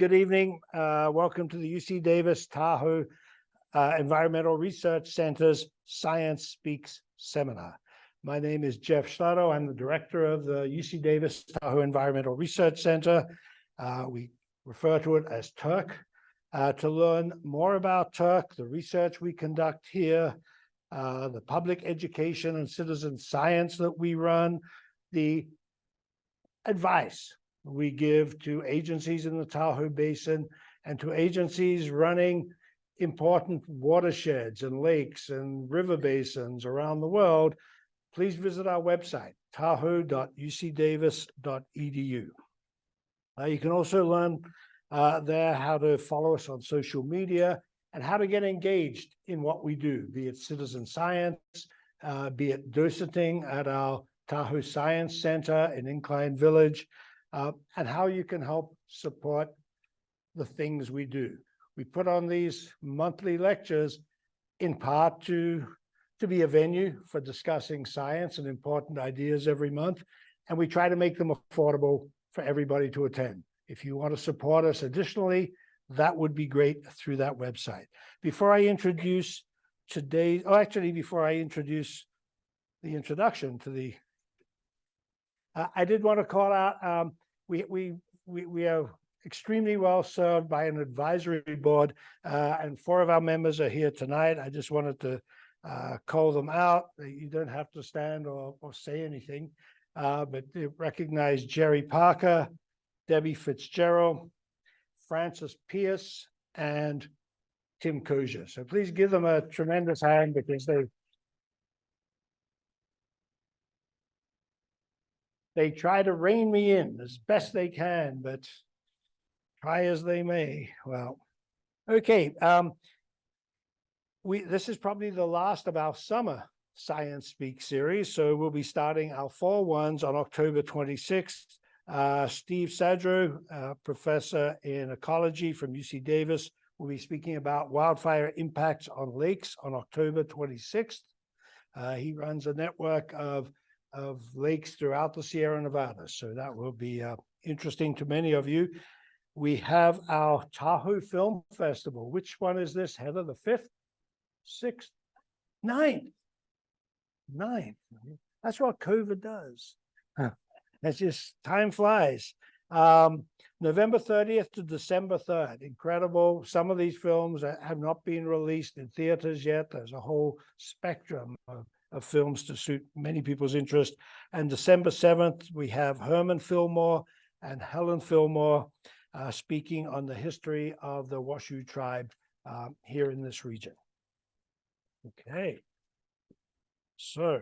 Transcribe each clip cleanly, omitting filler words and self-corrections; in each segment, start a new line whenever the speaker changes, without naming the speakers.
good evening. Welcome to the UC Davis Tahoe Environmental Research Center's Science Speaks seminar. My name is Jeff Schlatter. I'm the director of the UC Davis Tahoe Environmental Research Center. We refer to it as TERC. To learn more about TERC, the research we conduct here, the public education and citizen science that we run, the advice we give to agencies in the Tahoe Basin and to agencies running important watersheds and lakes and river basins around the world, please visit our website, tahoe.ucdavis.edu. You can also learn there how to follow us on social media and how to get engaged in what we do, be it citizen science, be it docenting at our Tahoe Science Center in Incline Village, and how you can help support the things we do. We put on these monthly lectures in part to be a venue for discussing science and important ideas every month, and we try to make them affordable for everybody to attend. If you want to support us additionally, that would be great through that website. Before I introduce before I introduce the introduction to the, I did want to call out, we are extremely well served by an advisory board, and 4 of our members are here tonight. I just wanted to call them out. You don't have to stand or say anything, but they recognize Jerry Parker, Debbie Fitzgerald, Francis Pierce, and Tim Kozier. So please give them a tremendous hand because they try to rein me in as best they can, but try as they may. Well, okay. This is probably the last of our summer Science Speak series, so we'll be starting our fall ones on October 26th. Steve Sadro, professor in ecology from UC Davis, will be speaking about wildfire impacts on lakes on October 26th. He runs a network of lakes throughout the Sierra Nevada, so that will be interesting to many of you. We have our Tahoe Film Festival. Which one is this, Heather? The 5th, 6th, 9th? 9th. That's what COVID does. It's just, time flies. November 30th to December 3rd. Incredible. Some of these films have not been released in theaters yet. There's a whole spectrum of films to suit many people's interest. And December 7th, we have Herman Fillmore and Helen Fillmore speaking on the history of the Washoe tribe here in this region. Okay. So,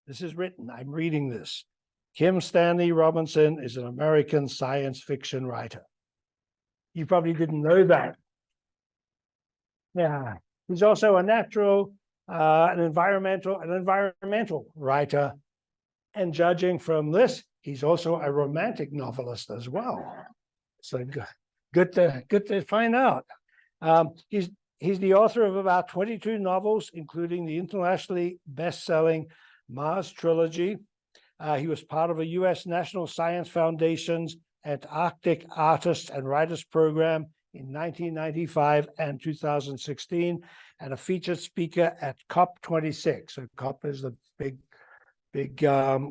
this is written. I'm reading this. Stanley Robinson is an American science fiction writer. You probably didn't know that. Yeah. He's also a natural, an environmental writer. And judging from this, he's also a romantic novelist as well. So good to find out. He's the author of about 22 novels, including the internationally best-selling Mars trilogy. He was part of a U.S. National Science Foundation's Antarctic Artists and Writers Program in 1995 and 2016, and a featured speaker at COP26. So COP is the big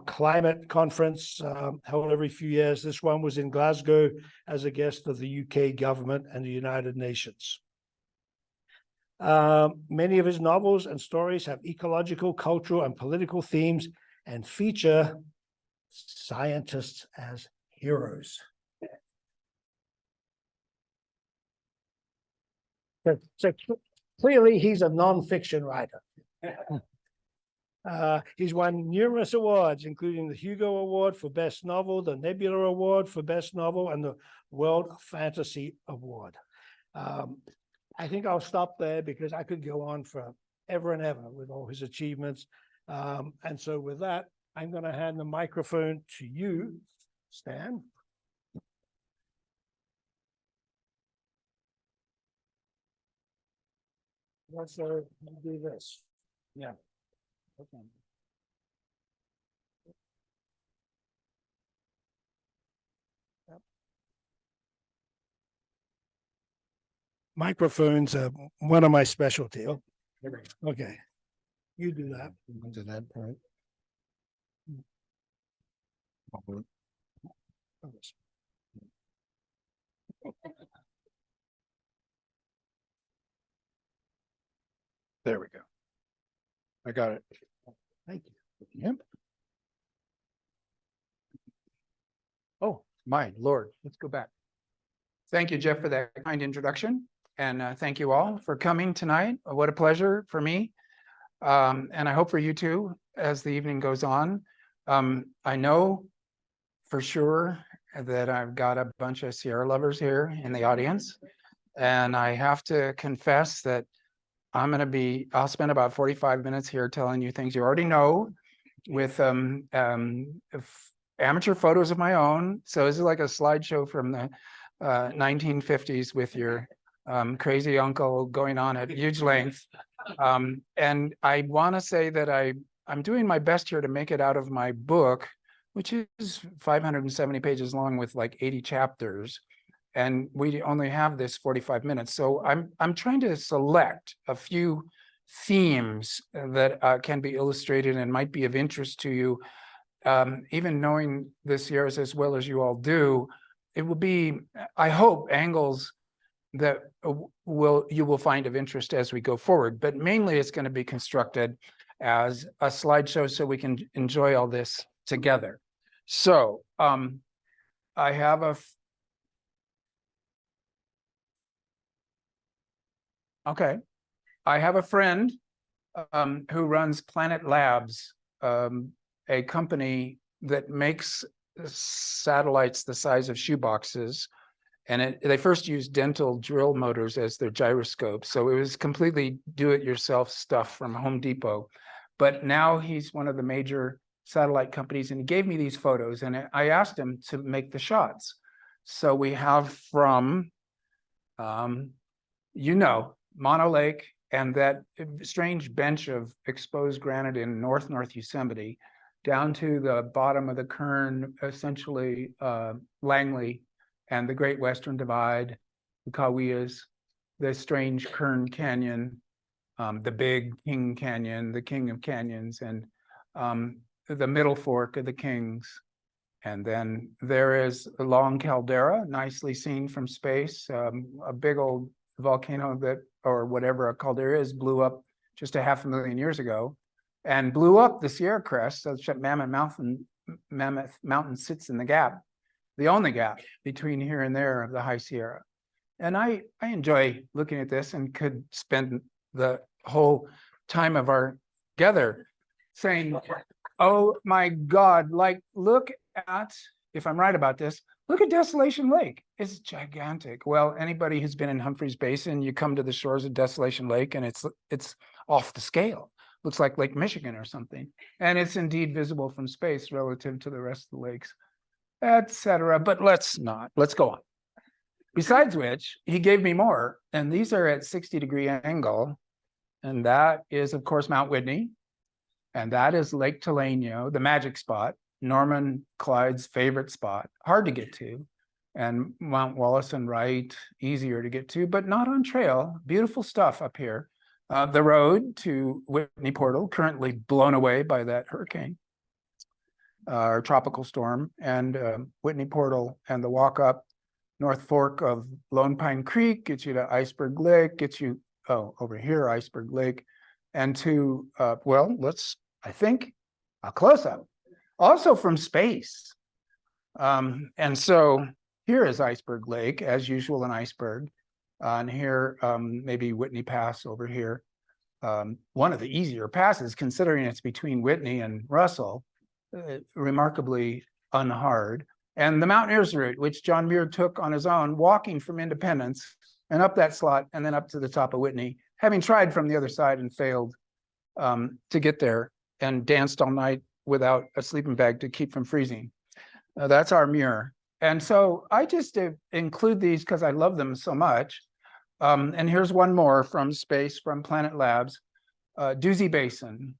climate conference held every few years. This one was in Glasgow as a guest of the UK government and the United Nations. Many of his novels and stories have ecological, cultural, and political themes and feature scientists as heroes. So clearly, he's a nonfiction writer. He's won numerous awards, including the Hugo Award for Best Novel, the Nebula Award for Best Novel, and the World Fantasy Award. I think I'll stop there because I could go on for ever and ever with all his achievements. And so with that, I'm going to hand the microphone to you, Stan. Let's do this. Yeah. Okay. Yep. Microphones are one of my specialty. Oh, okay. You do that.
To that part. There we go. I got it.
Thank you.
Yep. Oh, my Lord, let's go back. Thank you, Jeff, for that kind introduction. And thank you all for coming tonight. What a pleasure for me. And I hope for you too, as the evening goes on. I know for sure that I've got a bunch of Sierra lovers here in the audience. And I have to confess that I'll spend about 45 minutes here telling you things you already know with amateur photos of my own. So this is like a slideshow from the 1950s with your crazy uncle going on at huge length. And I want to say that I'm doing my best here to make it out of my book, which is 570 pages long with like 80 chapters. And we only have this 45 minutes. So I'm trying to select a few themes that can be illustrated and might be of interest to you. Even knowing the Sierras as well as you all do, it will be, I hope, angles that you will find of interest as we go forward. But mainly it's going to be constructed as a slideshow so we can enjoy all this together. So I have a friend who runs Planet Labs, a company that makes satellites the size of shoeboxes. And they first used dental drill motors as their gyroscope. So it was completely do-it-yourself stuff from Home Depot. But now he's one of the major satellite companies, and he gave me these photos, and I asked him to make the shots. So we have from, Mono Lake and that strange bench of exposed granite in North Yosemite, down to the bottom of the Kern, essentially Langley, and the Great Western Divide, the Kauai's, the strange Kern Canyon, the Big King Canyon, the King of Canyons, and the Middle Fork of the Kings. And then there is a long caldera, nicely seen from space, a big old volcano that, or whatever a caldera is, blew up just 500,000 years ago and blew up the Sierra Crest, so that Mammoth Mountain sits in the gap, the only gap between here and there of the High Sierra. And I enjoy looking at this and could spend the whole time of our together saying, oh my God, like, look at, if I'm right about this, look at Desolation Lake. It's gigantic. Well, anybody who's been in Humphreys Basin, you come to the shores of Desolation Lake and it's off the scale. Looks like Lake Michigan or something. And it's indeed visible from space relative to the rest of the lakes, etc. But let's go on. Besides which, he gave me more, and these are at 60-degree angle. And that is, of course, Mount Whitney. And that is Lake Teleño, the magic spot, Norman Clyde's favorite spot, hard to get to. And Mount Wallace and Wright, easier to get to, but not on trail. Beautiful stuff up here. The road to Whitney Portal, currently blown away by that hurricane or tropical storm, and Whitney Portal, and the walk up North Fork of Lone Pine Creek gets you to Iceberg Lake, gets you, over here, Iceberg Lake, and to, I think, a close-up, also from space. And so here is Iceberg Lake, as usual in Iceberg. And here, maybe Whitney Pass over here. One of the easier passes, considering it's between Whitney and Russell, remarkably unhard. And the Mountaineers route, which John Muir took on his own, walking from Independence and up that slot and then up to the top of Whitney, having tried from the other side and failed to get there, and danced all night without a sleeping bag to keep from freezing. That's our Muir. And so I just include these because I love them so much. And here's one more from space, from Planet Labs, Doozy Basin.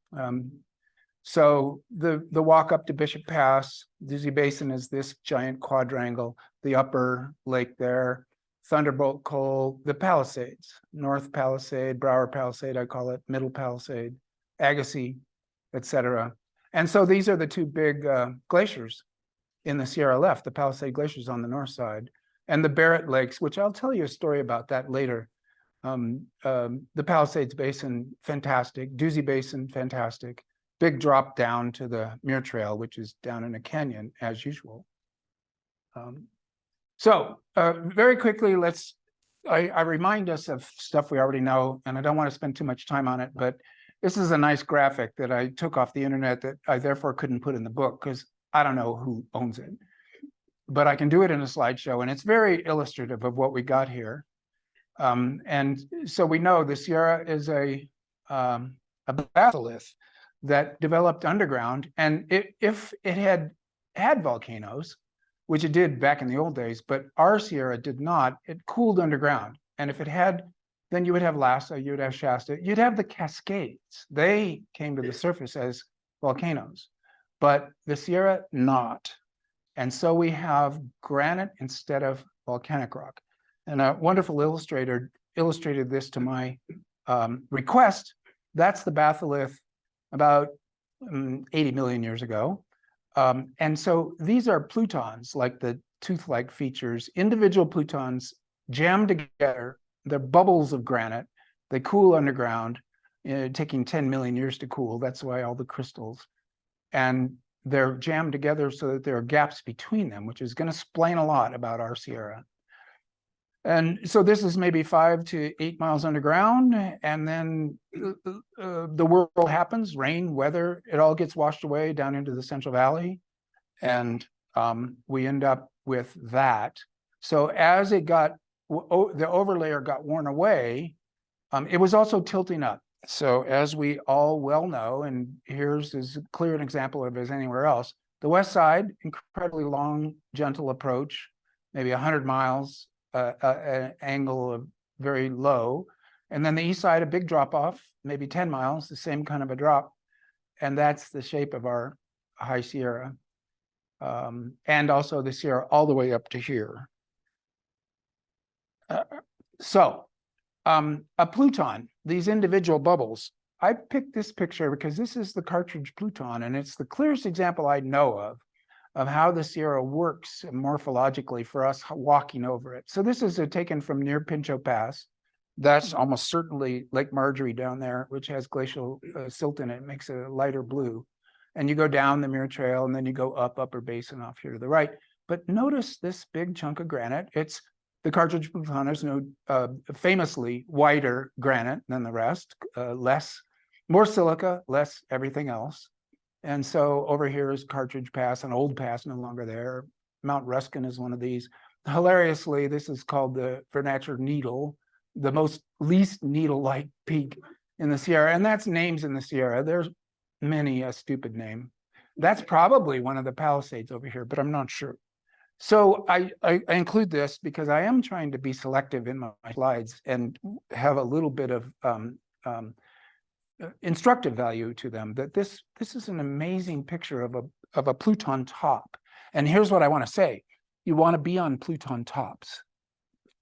So the walk up to Bishop Pass, Doozy Basin is this giant quadrangle, the upper lake there, Thunderbolt Coal, the Palisades, North Palisade, Brower Palisade, I call it, Middle Palisade, Agassiz, etc. And so these are the two big glaciers in the Sierra left, the Palisade Glaciers on the north side, and the Barrett Lakes, which I'll tell you a story about that later. The Palisades Basin, fantastic. Doozy Basin, fantastic. Big drop down to the Muir Trail, which is down in a canyon as usual. Very quickly, I remind us of stuff we already know, and I don't want to spend too much time on it, but this is a nice graphic that I took off the internet that I therefore couldn't put in the book because I don't know who owns it. But I can do it in a slideshow, and it's very illustrative of what we got here. And so we know the Sierra is a batholith that developed underground, and if it had volcanoes, which it did back in the old days, but our Sierra did not, it cooled underground. And if it had, then you would have Lhasa, you would have Shasta, you'd have the Cascades. They came to the surface as volcanoes, but the Sierra not. And so we have granite instead of volcanic rock. And a wonderful illustrator illustrated this to my request. That's the batholith about 80 million years ago. And so these are plutons, like the tooth-like features, individual plutons jammed together. They're bubbles of granite. They cool underground, taking 10 million years to cool. That's why all the crystals. And they're jammed together so that there are gaps between them, which is going to explain a lot about our Sierra. And so this is maybe 5 to 8 miles underground, and then the world happens, rain, weather, it all gets washed away down into the Central Valley, and we end up with that. So as it got, the overlayer got worn away, it was also tilting up. So as we all well know, and here's as clear an example of it as anywhere else, the west side, incredibly long, gentle approach, maybe 100 miles, an angle of very low. And then the east side, a big drop off, maybe 10 miles, the same kind of a drop. And that's the shape of our High Sierra. And also the Sierra all the way up to here. A pluton, these individual bubbles. I picked this picture because this is the Cartridge pluton, and it's the clearest example I know of how the Sierra works morphologically for us walking over it. So this is taken from near Pinchot Pass. That's almost certainly Lake Marjorie down there, which has glacial silt in it. It makes it a lighter blue. And you go down the Muir Trail, and then you go up Upper Basin off here to the right. But notice this big chunk of granite. It's the Cartridge pluton. There's no famously whiter granite than the rest, more silica, less everything else. And so over here is Cartridge Pass, an old pass, no longer there. Mount Ruskin is one of these. Hilariously, this is called the vernacular needle, the least needle-like peak in the Sierra. And that's names in the Sierra. There's many a stupid name. That's probably one of the Palisades over here, but I'm not sure. So I include this because I am trying to be selective in my slides and have a little bit of instructive value to them, that this is an amazing picture of a pluton top. And here's what I want to say. You want to be on pluton tops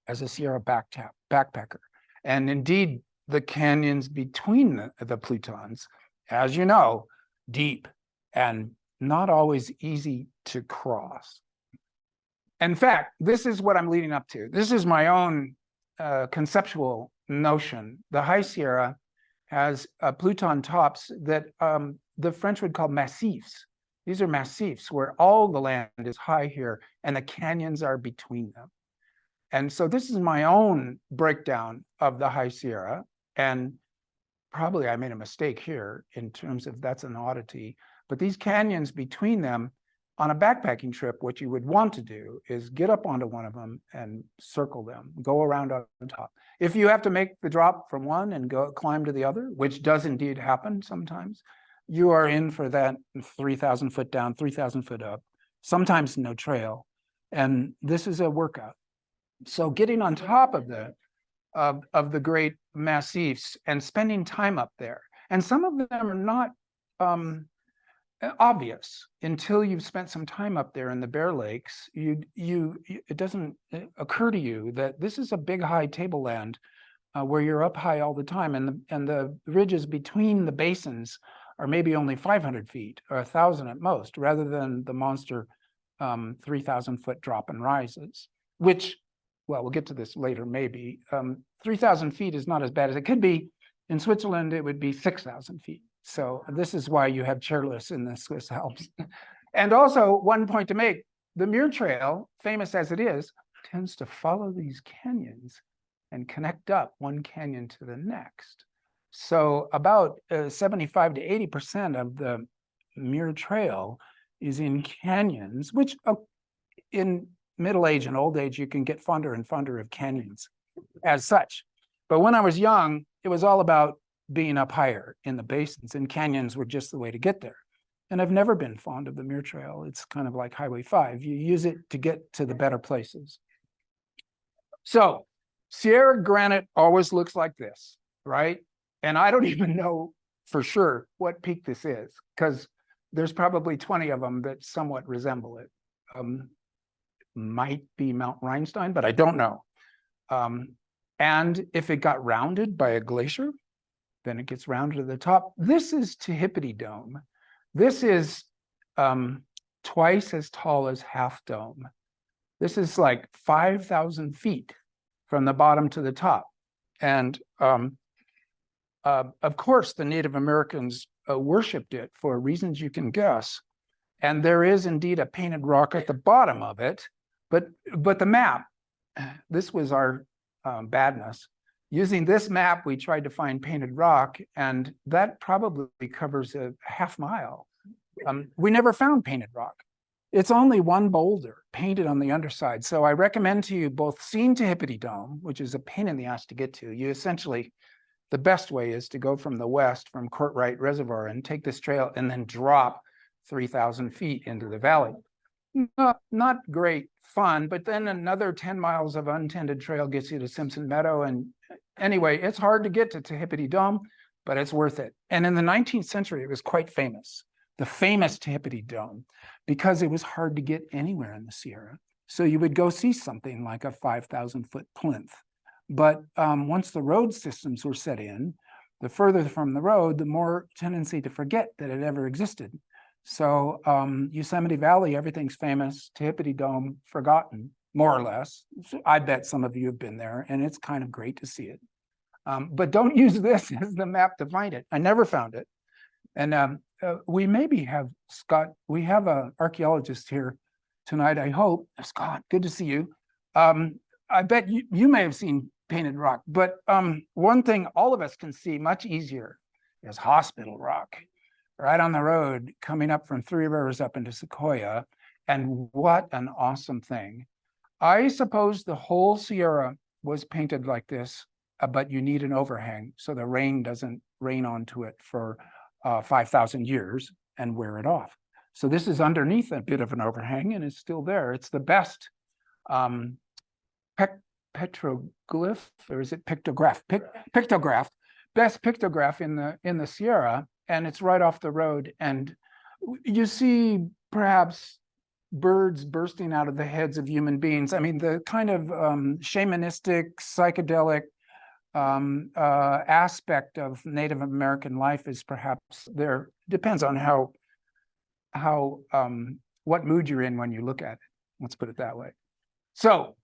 as a Sierra backpacker. And indeed, the canyons between the plutons, as you know, deep and not always easy to cross. In fact, this is what I'm leading up to. This is my own conceptual notion. The High Sierra has pluton tops that the French would call massifs. These are massifs where all the land is high here and the canyons are between them. And so this is my own breakdown of the High Sierra. And probably I made a mistake here in terms of that's an oddity. But these canyons between them, on a backpacking trip, what you would want to do is get up onto one of them and circle them, go around on top. If you have to make the drop from one and go climb to the other, which does indeed happen sometimes, you are in for that 3,000 foot down, 3,000 foot up, sometimes no trail. And this is a workout. So getting on top of the great massifs and spending time up there. And some of them are not obvious until you've spent some time up there in the Bear Lakes. It doesn't occur to you that this is a big high tableland where you're up high all the time, and the ridges between the basins are maybe only 500 feet or 1,000 at most, rather than the monster 3,000 foot drop and rises, which, well, we'll get to this later, maybe. 3,000 feet is not as bad as it could be. In Switzerland, it would be 6,000 feet. So this is why you have chairlifts in the Swiss Alps. And also, one point to make, the Muir Trail, famous as it is, tends to follow these canyons and connect up one canyon to the next. So about 75 to 80% of the Muir Trail is in canyons, which in middle age and old age, you can get fonder and fonder of canyons as such. But when I was young, it was all about being up higher in the basins, and canyons were just the way to get there. And I've never been fond of the Muir Trail. It's kind of like Highway 5. You use it to get to the better places. So Sierra granite always looks like this, right? And I don't even know for sure what peak this is, because there's probably 20 of them that somewhat resemble it. Might be Mount Rhinestein, but I don't know. And if it got rounded by a glacier, then it gets rounded to the top. This is Tehipite Dome. This is twice as tall as Half Dome. This is like 5,000 feet from the bottom to the top. And of course, the Native Americans worshipped it for reasons you can guess. And there is indeed a painted rock at the bottom of it. But the map, this was our badness. Using this map, we tried to find painted rock, and that probably covers a half mile. We never found painted rock. It's only one boulder painted on the underside. So I recommend to you both seeing Tehipite Dome, which is a pain in the ass to get to. You essentially, the best way is to go from the west, from Courtright Reservoir, and take this trail and then drop 3,000 feet into the valley. Not great fun, but then another 10 miles of untended trail gets you to Simpson Meadow. And anyway, it's hard to get to Tehipite Dome, but it's worth it. And in the 19th century, it was quite famous, the famous Tehipite Dome, because it was hard to get anywhere in the Sierra. So you would go see something like a 5,000 foot plinth. But once the road systems were set in, the further from the road, the more tendency to forget that it ever existed. So Yosemite Valley, everything's famous. Tehipite Dome, forgotten, more or less. So I bet some of you have been there, and it's kind of great to see it. But don't use this as the map to find it. I never found it. And we maybe have Scott, we have an archaeologist here tonight, I hope. Scott, good to see you. I bet you may have seen painted rock, but one thing all of us can see much easier is hospital rock. Right on the road, coming up from Three Rivers up into Sequoia. And what an awesome thing. I suppose the whole Sierra was painted like this, but you need an overhang so the rain doesn't rain onto it for 5,000 years and wear it off. So this is underneath a bit of an overhang, and it's still there. It's the best petroglyph, or is it pictograph? Pictograph, best pictograph in the Sierra. And it's right off the road. And you see perhaps birds bursting out of the heads of human beings. I mean, the kind of shamanistic, psychedelic aspect of Native American life is perhaps there. Depends on what mood you're in when you look at it. Let's put it that way. So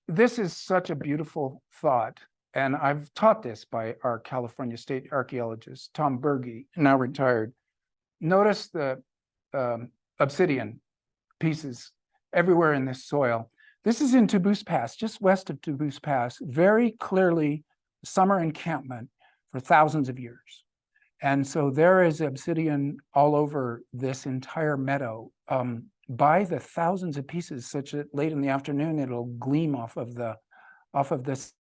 this is such a beautiful thought. And I've taught this by our California State archaeologist, Tom Berge, now retired. Notice the obsidian pieces everywhere in this soil. This is in Toubouse Pass, just west of Toubouse Pass, very clearly summer encampment for thousands of years. And so there is obsidian all over this entire meadow by the thousands of pieces, such that late in the afternoon, it'll gleam off of the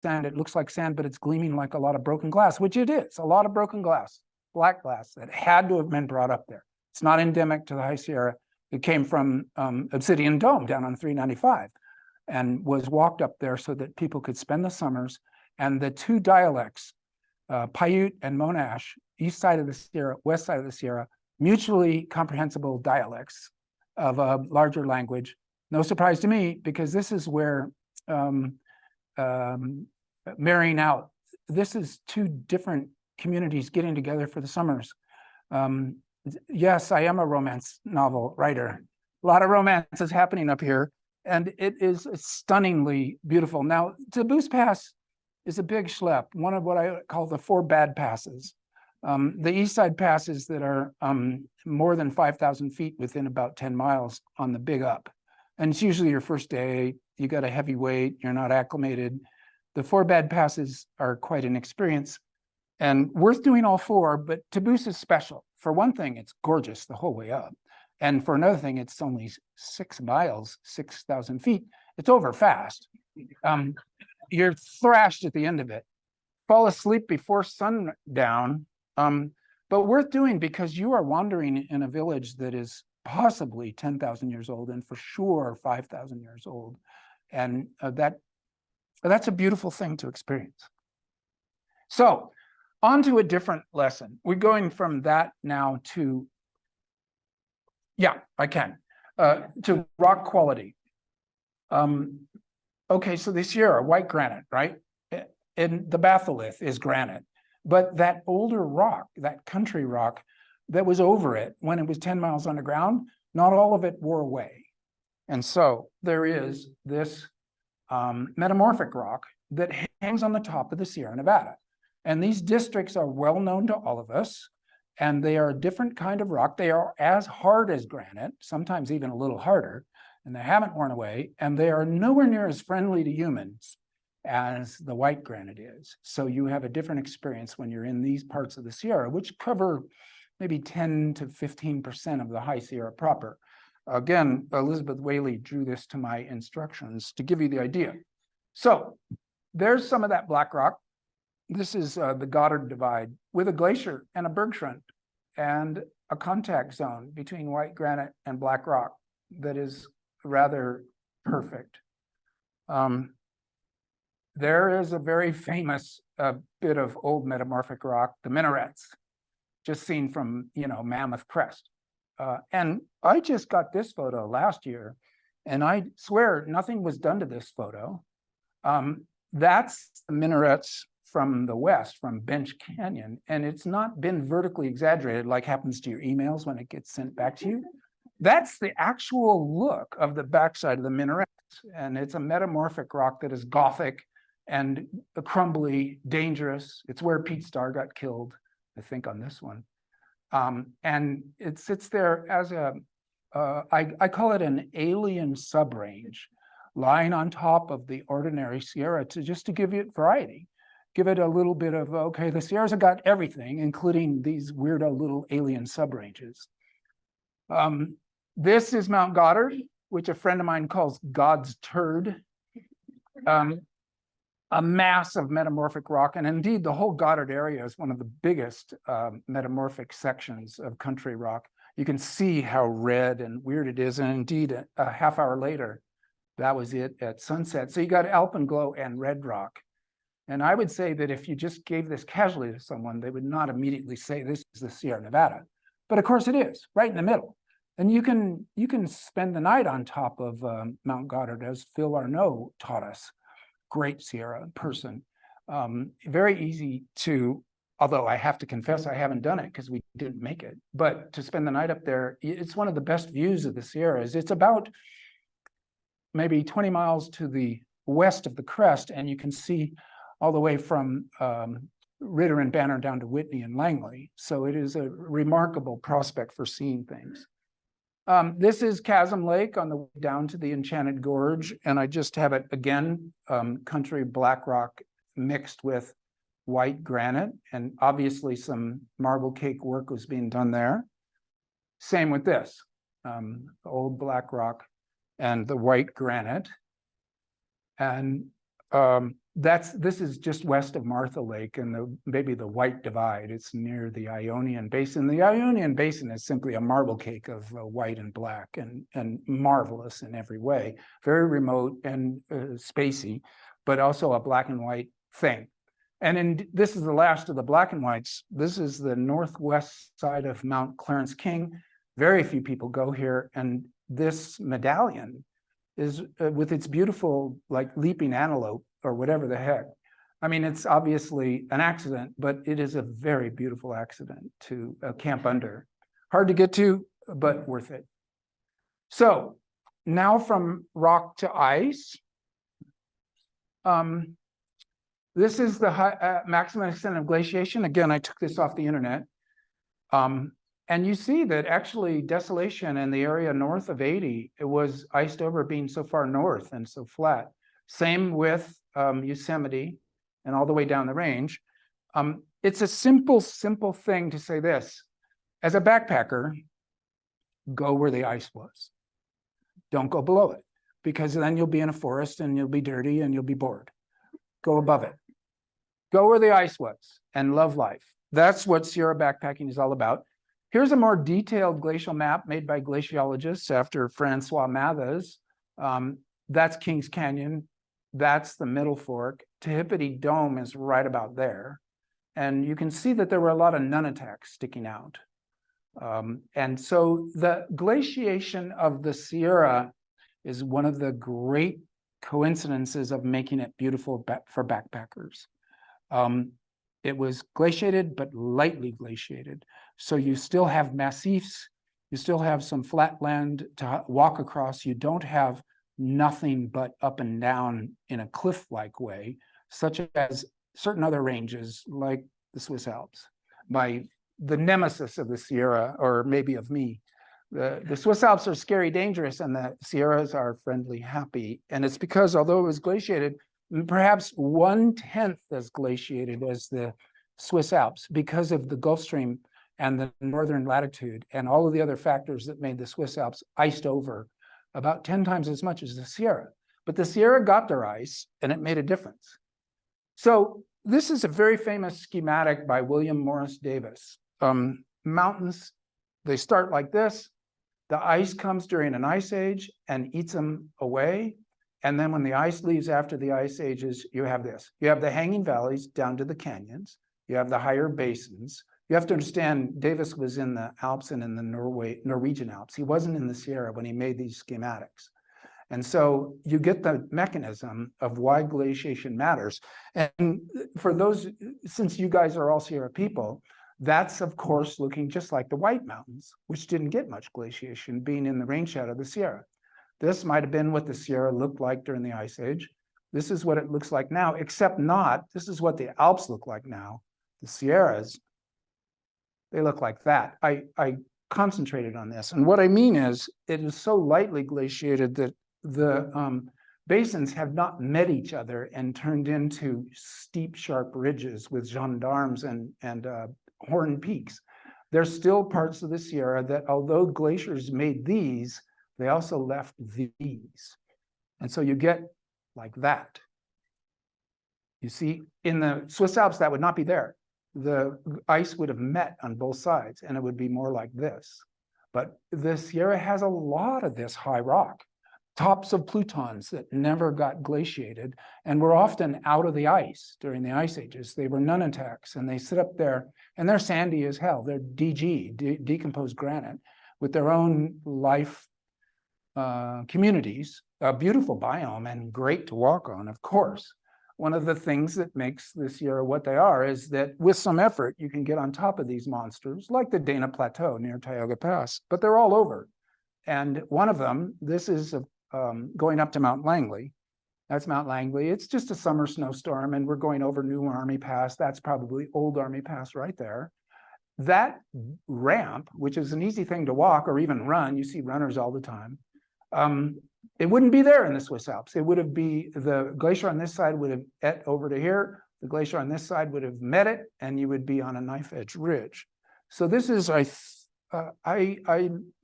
sand. It looks like sand, but it's gleaming like a lot of broken glass, which it is, a lot of broken glass, black glass that had to have been brought up there. It's not endemic to the High Sierra. It came from Obsidian Dome down on 395 and was walked up there so that people could spend the summers. And the two dialects, Paiute and Monash, east side of the Sierra, west side of the Sierra, mutually comprehensible dialects of a larger language. No surprise to me, because this is where marrying out, this is two different communities getting together for the summers. Yes, I am a romance novel writer. A lot of romance is happening up here, and it is stunningly beautiful. Now, Taboose Pass is a big schlep, one of what I call the 4 bad passes. The east side passes that are more than 5,000 feet within about 10 miles on the big up. And it's usually your first day, you got a heavy weight, you're not acclimated. The 4 bad passes are quite an experience and worth doing all 4, but Taboose is special. For one thing, it's gorgeous the whole way up. And for another thing, it's only 6 miles, 6,000 feet. It's over fast. You're thrashed at the end of it. Fall asleep before sundown, but worth doing because you are wandering in a village that is possibly 10,000 years old and for sure 5,000 years old. And that's a beautiful thing to experience. So on to a different lesson. We're going from that now to, yeah, I can, to rock quality. Okay, so this year, white granite, right? And the batholith is granite. But that older rock, that country rock that was over it when it was 10 miles underground, not all of it wore away. And so there is this metamorphic rock that hangs on the top of the Sierra Nevada. And these districts are well known to all of us, and they are a different kind of rock. They are as hard as granite, sometimes even a little harder, and they haven't worn away, and they are nowhere near as friendly to humans as the white granite is. So you have a different experience when you're in these parts of the Sierra, which cover maybe 10 to 15% of the high Sierra proper. Again, Elizabeth Whaley drew this to my instructions to give you the idea. So there's some of that black rock. This is the Goddard Divide with a glacier and a bergschrund and a contact zone between white granite and black rock that is rather perfect. There is a very famous bit of old metamorphic rock, the minarets, just seen from, Mammoth Crest. And I just got this photo last year, and I swear nothing was done to this photo. That's the minarets from the west, from Bench Canyon, and it's not been vertically exaggerated like happens to your emails when it gets sent back to you. That's the actual look of the backside of the minarets, and it's a metamorphic rock that is Gothic and crumbly, dangerous. It's where Pete Starr got killed, I think, on this one. And it sits there as I call it an alien subrange, lying on top of the ordinary Sierra just to give it variety. Give it a little bit of, okay, the Sierras have got everything, including these weirdo little alien subranges. This is Mount Goddard, which a friend of mine calls God's turd. A mass of metamorphic rock, and indeed the whole Goddard area is one of the biggest metamorphic sections of country rock. You can see how red and weird it is, and indeed a half hour later, that was it at sunset. So you got alpenglow and red rock. And I would say that if you just gave this casually to someone, they would not immediately say this is the Sierra Nevada. But of course it is, right in the middle. And you can spend the night on top of Mount Goddard, as Phil Arnaud taught us. Great Sierra person. Very easy to, although I have to confess I haven't done it because we didn't make it, but to spend the night up there, it's one of the best views of the Sierras. It's about maybe 20 miles to the west of the crest, and you can see all the way from Ritter and Banner down to Whitney and Langley. So it is a remarkable prospect for seeing things. This is Chasm Lake on the way down to the Enchanted Gorge, and I just have it again, country black rock mixed with white granite, and obviously some marble cake work was being done there. Same with this, old black rock and the white granite. And this is just west of Martha Lake and maybe the White Divide. It's near the Ionian Basin. The Ionian Basin is simply a marble cake of white and black and marvelous in every way. Very remote and spacey, but also a black and white thing. And this is the last of the black and whites. This is the northwest side of Mount Clarence King. Very few people go here. And this medallion is with its beautiful, like leaping antelope or whatever the heck. I mean, it's obviously an accident, but it is a very beautiful accident to camp under. Hard to get to, but worth it. So now from rock to ice. This is the maximum extent of glaciation. Again, I took this off the internet. And you see that actually desolation in the area north of 80, it was iced over being so far north and so flat. Same with Yosemite and all the way down the range. It's a simple thing to say this. As a backpacker, go where the ice was. Don't go below it, because then you'll be in a forest and you'll be dirty and you'll be bored. Go above it. Go where the ice was and love life. That's what Sierra backpacking is all about. Here's a more detailed glacial map made by glaciologists after Francois Mathis. That's Kings Canyon. That's the Middle Fork. Tehipite Dome is right about there. And you can see that there were a lot of nunataks sticking out. And so the glaciation of the Sierra is one of the great coincidences of making it beautiful for backpackers. It was glaciated, but lightly glaciated. So you still have massifs, you still have some flat land to walk across. You don't have nothing but up and down in a cliff-like way, such as certain other ranges like the Swiss Alps, by the nemesis of the Sierra, or maybe of me. The Swiss Alps are scary, dangerous, and the Sierras are friendly, happy. And it's because although it was glaciated, perhaps 1/10 as glaciated as the Swiss Alps because of the Gulf Stream and the northern latitude and all of the other factors that made the Swiss Alps iced over about 10 times as much as the Sierra. But the Sierra got their ice and it made a difference. So this is a very famous schematic by William Morris Davis. Mountains, they start like this. The ice comes during an ice age and eats them away. And then when the ice leaves after the ice ages, you have this. You have the hanging valleys down to the canyons. You have the higher basins. You have to understand, Davis was in the Alps and in the Norwegian Alps. He wasn't in the Sierra when he made these schematics. And so you get the mechanism of why glaciation matters. And for those, since you guys are all Sierra people, that's of course looking just like the White Mountains, which didn't get much glaciation being in the rain shadow of the Sierra. This might have been what the Sierra looked like during the Ice Age. This is what it looks like now, except not. This is what the Alps look like now. The Sierras, they look like that. I concentrated on this. And what I mean is, it is so lightly glaciated that the basins have not met each other and turned into steep, sharp ridges with gendarmes and horn peaks. There's still parts of the Sierra that, although glaciers made these, they also left these. And so you get like that. You see, in the Swiss Alps, that would not be there. The ice would have met on both sides and it would be more like this. But the Sierra has a lot of this high rock, tops of plutons that never got glaciated and were often out of the ice during the ice ages. They were nunataks and they sit up there and they're sandy as hell. They're DG, decomposed granite, with their own life communities, a beautiful biome and great to walk on, of course. One of the things that makes the Sierra what they are is that with some effort, you can get on top of these monsters, like the Dana Plateau near Tioga Pass, but they're all over. And one of them, this is going up to Mount Langley. That's Mount Langley. It's just a summer snowstorm, and we're going over New Army Pass. That's probably Old Army Pass right there. That ramp, which is an easy thing to walk or even run, you see runners all the time, it wouldn't be there in the Swiss Alps. It would have been, the glacier on this side would have et over to here. The glacier on this side would have met it, and you would be on a knife edge ridge. So this is, I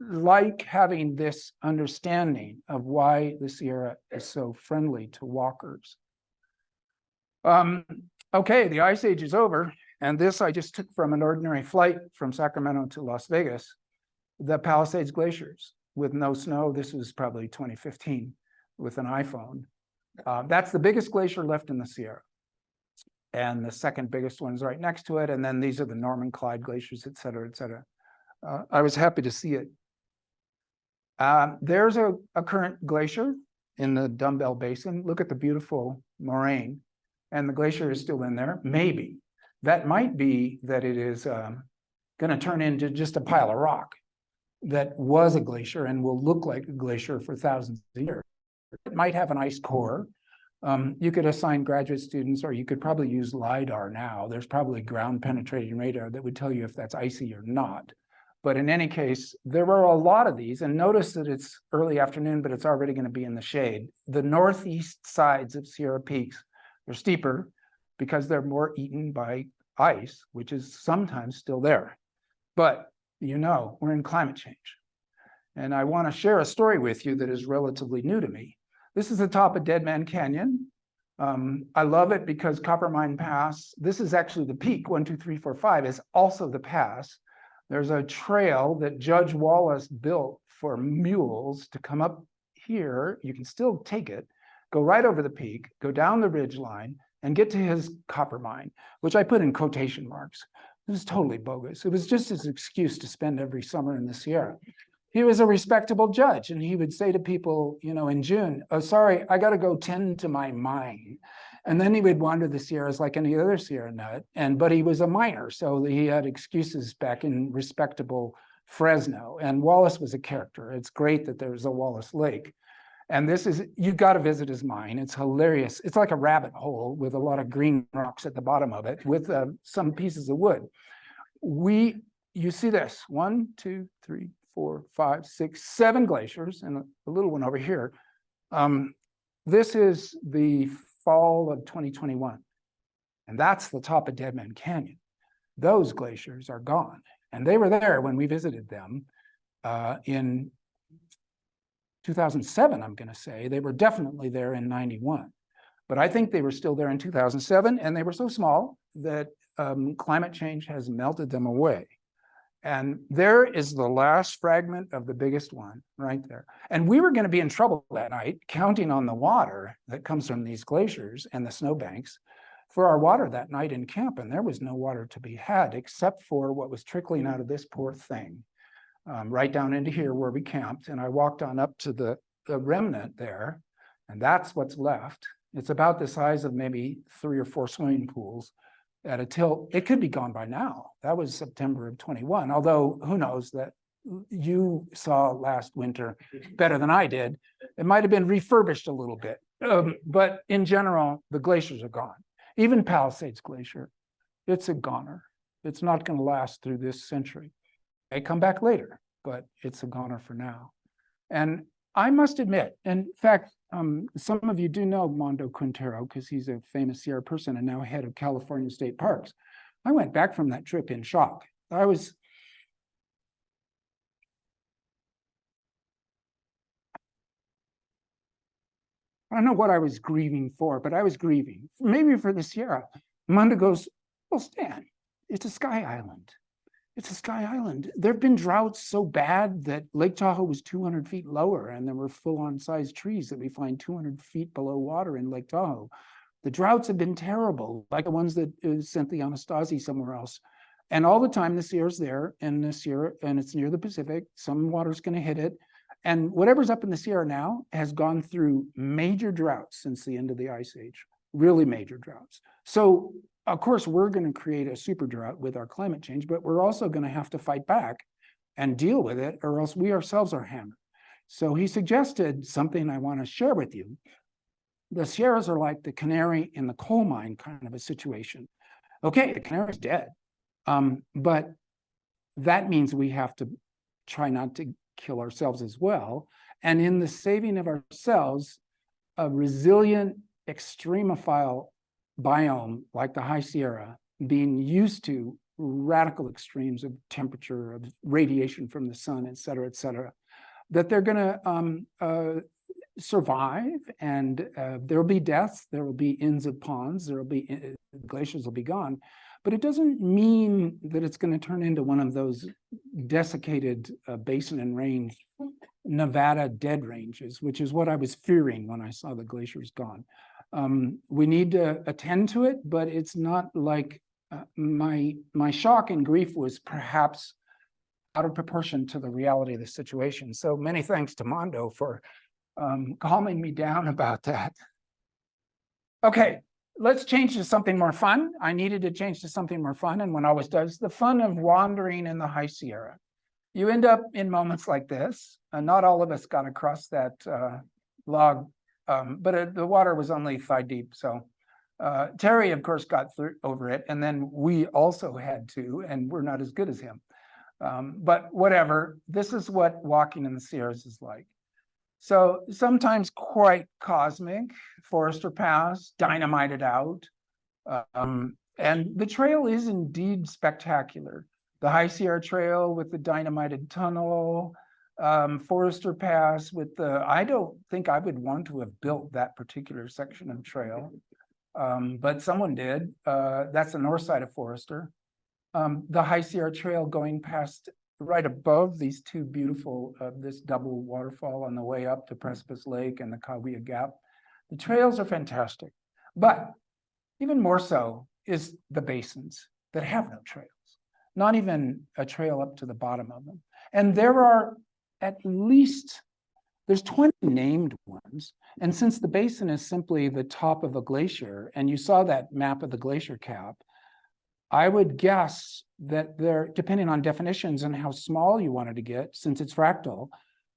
like having this understanding of why the Sierra is so friendly to walkers. Okay, the Ice Age is over, and this I just took from an ordinary flight from Sacramento to Las Vegas, the Palisades Glaciers. With no snow. This was probably 2015 with an iPhone. That's the biggest glacier left in the Sierra. and the second biggest one's right next to it. And then these are the Norman Clyde glaciers, et cetera, et cetera. I was happy to see it. There's a current glacier in the Dumbbell Basin. Look at the beautiful moraine, and the glacier is still in there. Maybe that might be that it is going to turn into just a pile of rock that was a glacier and will look like a glacier for thousands of years. It might have an ice core. You could assign graduate students, or you could probably use LIDAR now. There's probably ground penetrating radar that would tell you if that's icy or not. But in any case, there are a lot of these, and notice that it's early afternoon, but it's already going to be in the shade. The northeast sides of Sierra Peaks are steeper because they're more eaten by ice, which is sometimes still there. But you know, we're in climate change. And I want to share a story with you that is relatively new to me. This is the top of Dead Man Canyon. I love it because Coppermine Pass, this is actually the peak, 1, 2, 3, 4, 5 is also the pass. There's a trail that Judge Wallace built for mules to come up here. You can still take it, go right over the peak, go down the ridge line, and get to his copper mine, which I put in quotation marks. It was totally bogus. It was just his excuse to spend every summer in the Sierra. He was a respectable judge, and he would say to people, you know, in June, oh, sorry, I got to go tend to my mine. And then he would wander the Sierras like any other Sierra nut. But he was a miner, so he had excuses back in respectable Fresno. And Wallace was a character. It's great that there's a Wallace Lake. And this is, you've got to visit his mine. It's hilarious. It's like a rabbit hole with a lot of green rocks at the bottom of it with some pieces of wood. You see this, 1, 2, 3, 4, 5, 6, 7 glaciers, and a little one over here. This is the fall of 2021. And that's the top of Dead Man Canyon. Those glaciers are gone. And they were there when we visited them in 2007, I'm going to say. They were definitely there in 91. But I think they were still there in 2007, and they were so small that climate change has melted them away. And there is the last fragment of the biggest one right there. And we were going to be in trouble that night, counting on the water that comes from these glaciers and the snowbanks for our water that night in camp. And there was no water to be had except for what was trickling out of this poor thing, right down into here where we camped. And I walked on up to the remnant there, and that's what's left. It's about the size of maybe 3 or 4 swimming pools. At a tilt, it could be gone by now. That was September of 21, although who knows, that you saw last winter better than I did. It might have been refurbished a little bit, but in general, the glaciers are gone. Even Palisades Glacier, it's a goner. It's not going to last through this century. It may come back later, but it's a goner for now. And I must admit, in fact, some of you do know Mondo Quintero because he's a famous Sierra person and now head of California State Parks. I went back from that trip in shock. I don't know what I was grieving for, but I was grieving, maybe for the Sierra. Mondo goes, well, Stan, it's a sky island. It's a sky island. There have been droughts so bad that Lake Tahoe was 200 feet lower, and there were full-on sized trees that we find 200 feet below water in Lake Tahoe. The droughts have been terrible, like the ones that sent the Anastasi somewhere else. And all the time, the Sierra's there, and it's near the Pacific. Some water's going to hit it. And whatever's up in the Sierra now has gone through major droughts since the end of the Ice Age, really major droughts. So of course, we're going to create a super drought with our climate change, but we're also going to have to fight back and deal with it, or else we ourselves are hammered. So he suggested something I want to share with you. The Sierras are like the canary in the coal mine kind of a situation. Okay, the canary's dead, but that means we have to try not to kill ourselves as well. And in the saving of ourselves, a resilient extremophile biome like the High Sierra, being used to radical extremes of temperature, of radiation from the sun, et cetera, that they're going to survive, and there will be deaths, there will be inns of ponds, there will be glaciers will be gone, but it doesn't mean that it's going to turn into one of those desiccated basin and range Nevada dead ranges, which is what I was fearing when I saw the glaciers gone. We need to attend to it, but it's not like my shock and grief was perhaps out of proportion to the reality of the situation. So many thanks to Mondo for calming me down about that. Okay, let's change to something more fun. I needed to change to something more fun, and one always does. The fun of wandering in the High Sierra. You end up in moments like this. Not all of us got across that log, but the water was only thigh deep. So Terry, of course, got over it, and then we also had to, and we're not as good as him. But whatever, this is what walking in the Sierras is like. So sometimes quite cosmic, Forester Pass, dynamited out. And the trail is indeed spectacular. The High Sierra Trail with the dynamited tunnel, Forester Pass with I don't think I would want to have built that particular section of trail, but someone did. That's the north side of Forester. The High Sierra Trail going past right above these two beautiful, this double waterfall on the way up to Precipice Lake and the Kaweah Gap. The trails are fantastic, but even more so is the basins that have no trails, not even a trail up to the bottom of them. And there are at least, there's 20 named ones. And since the basin is simply the top of a glacier, and you saw that map of the glacier cap, I would guess that there, depending on definitions and how small you wanted to get, since it's fractal,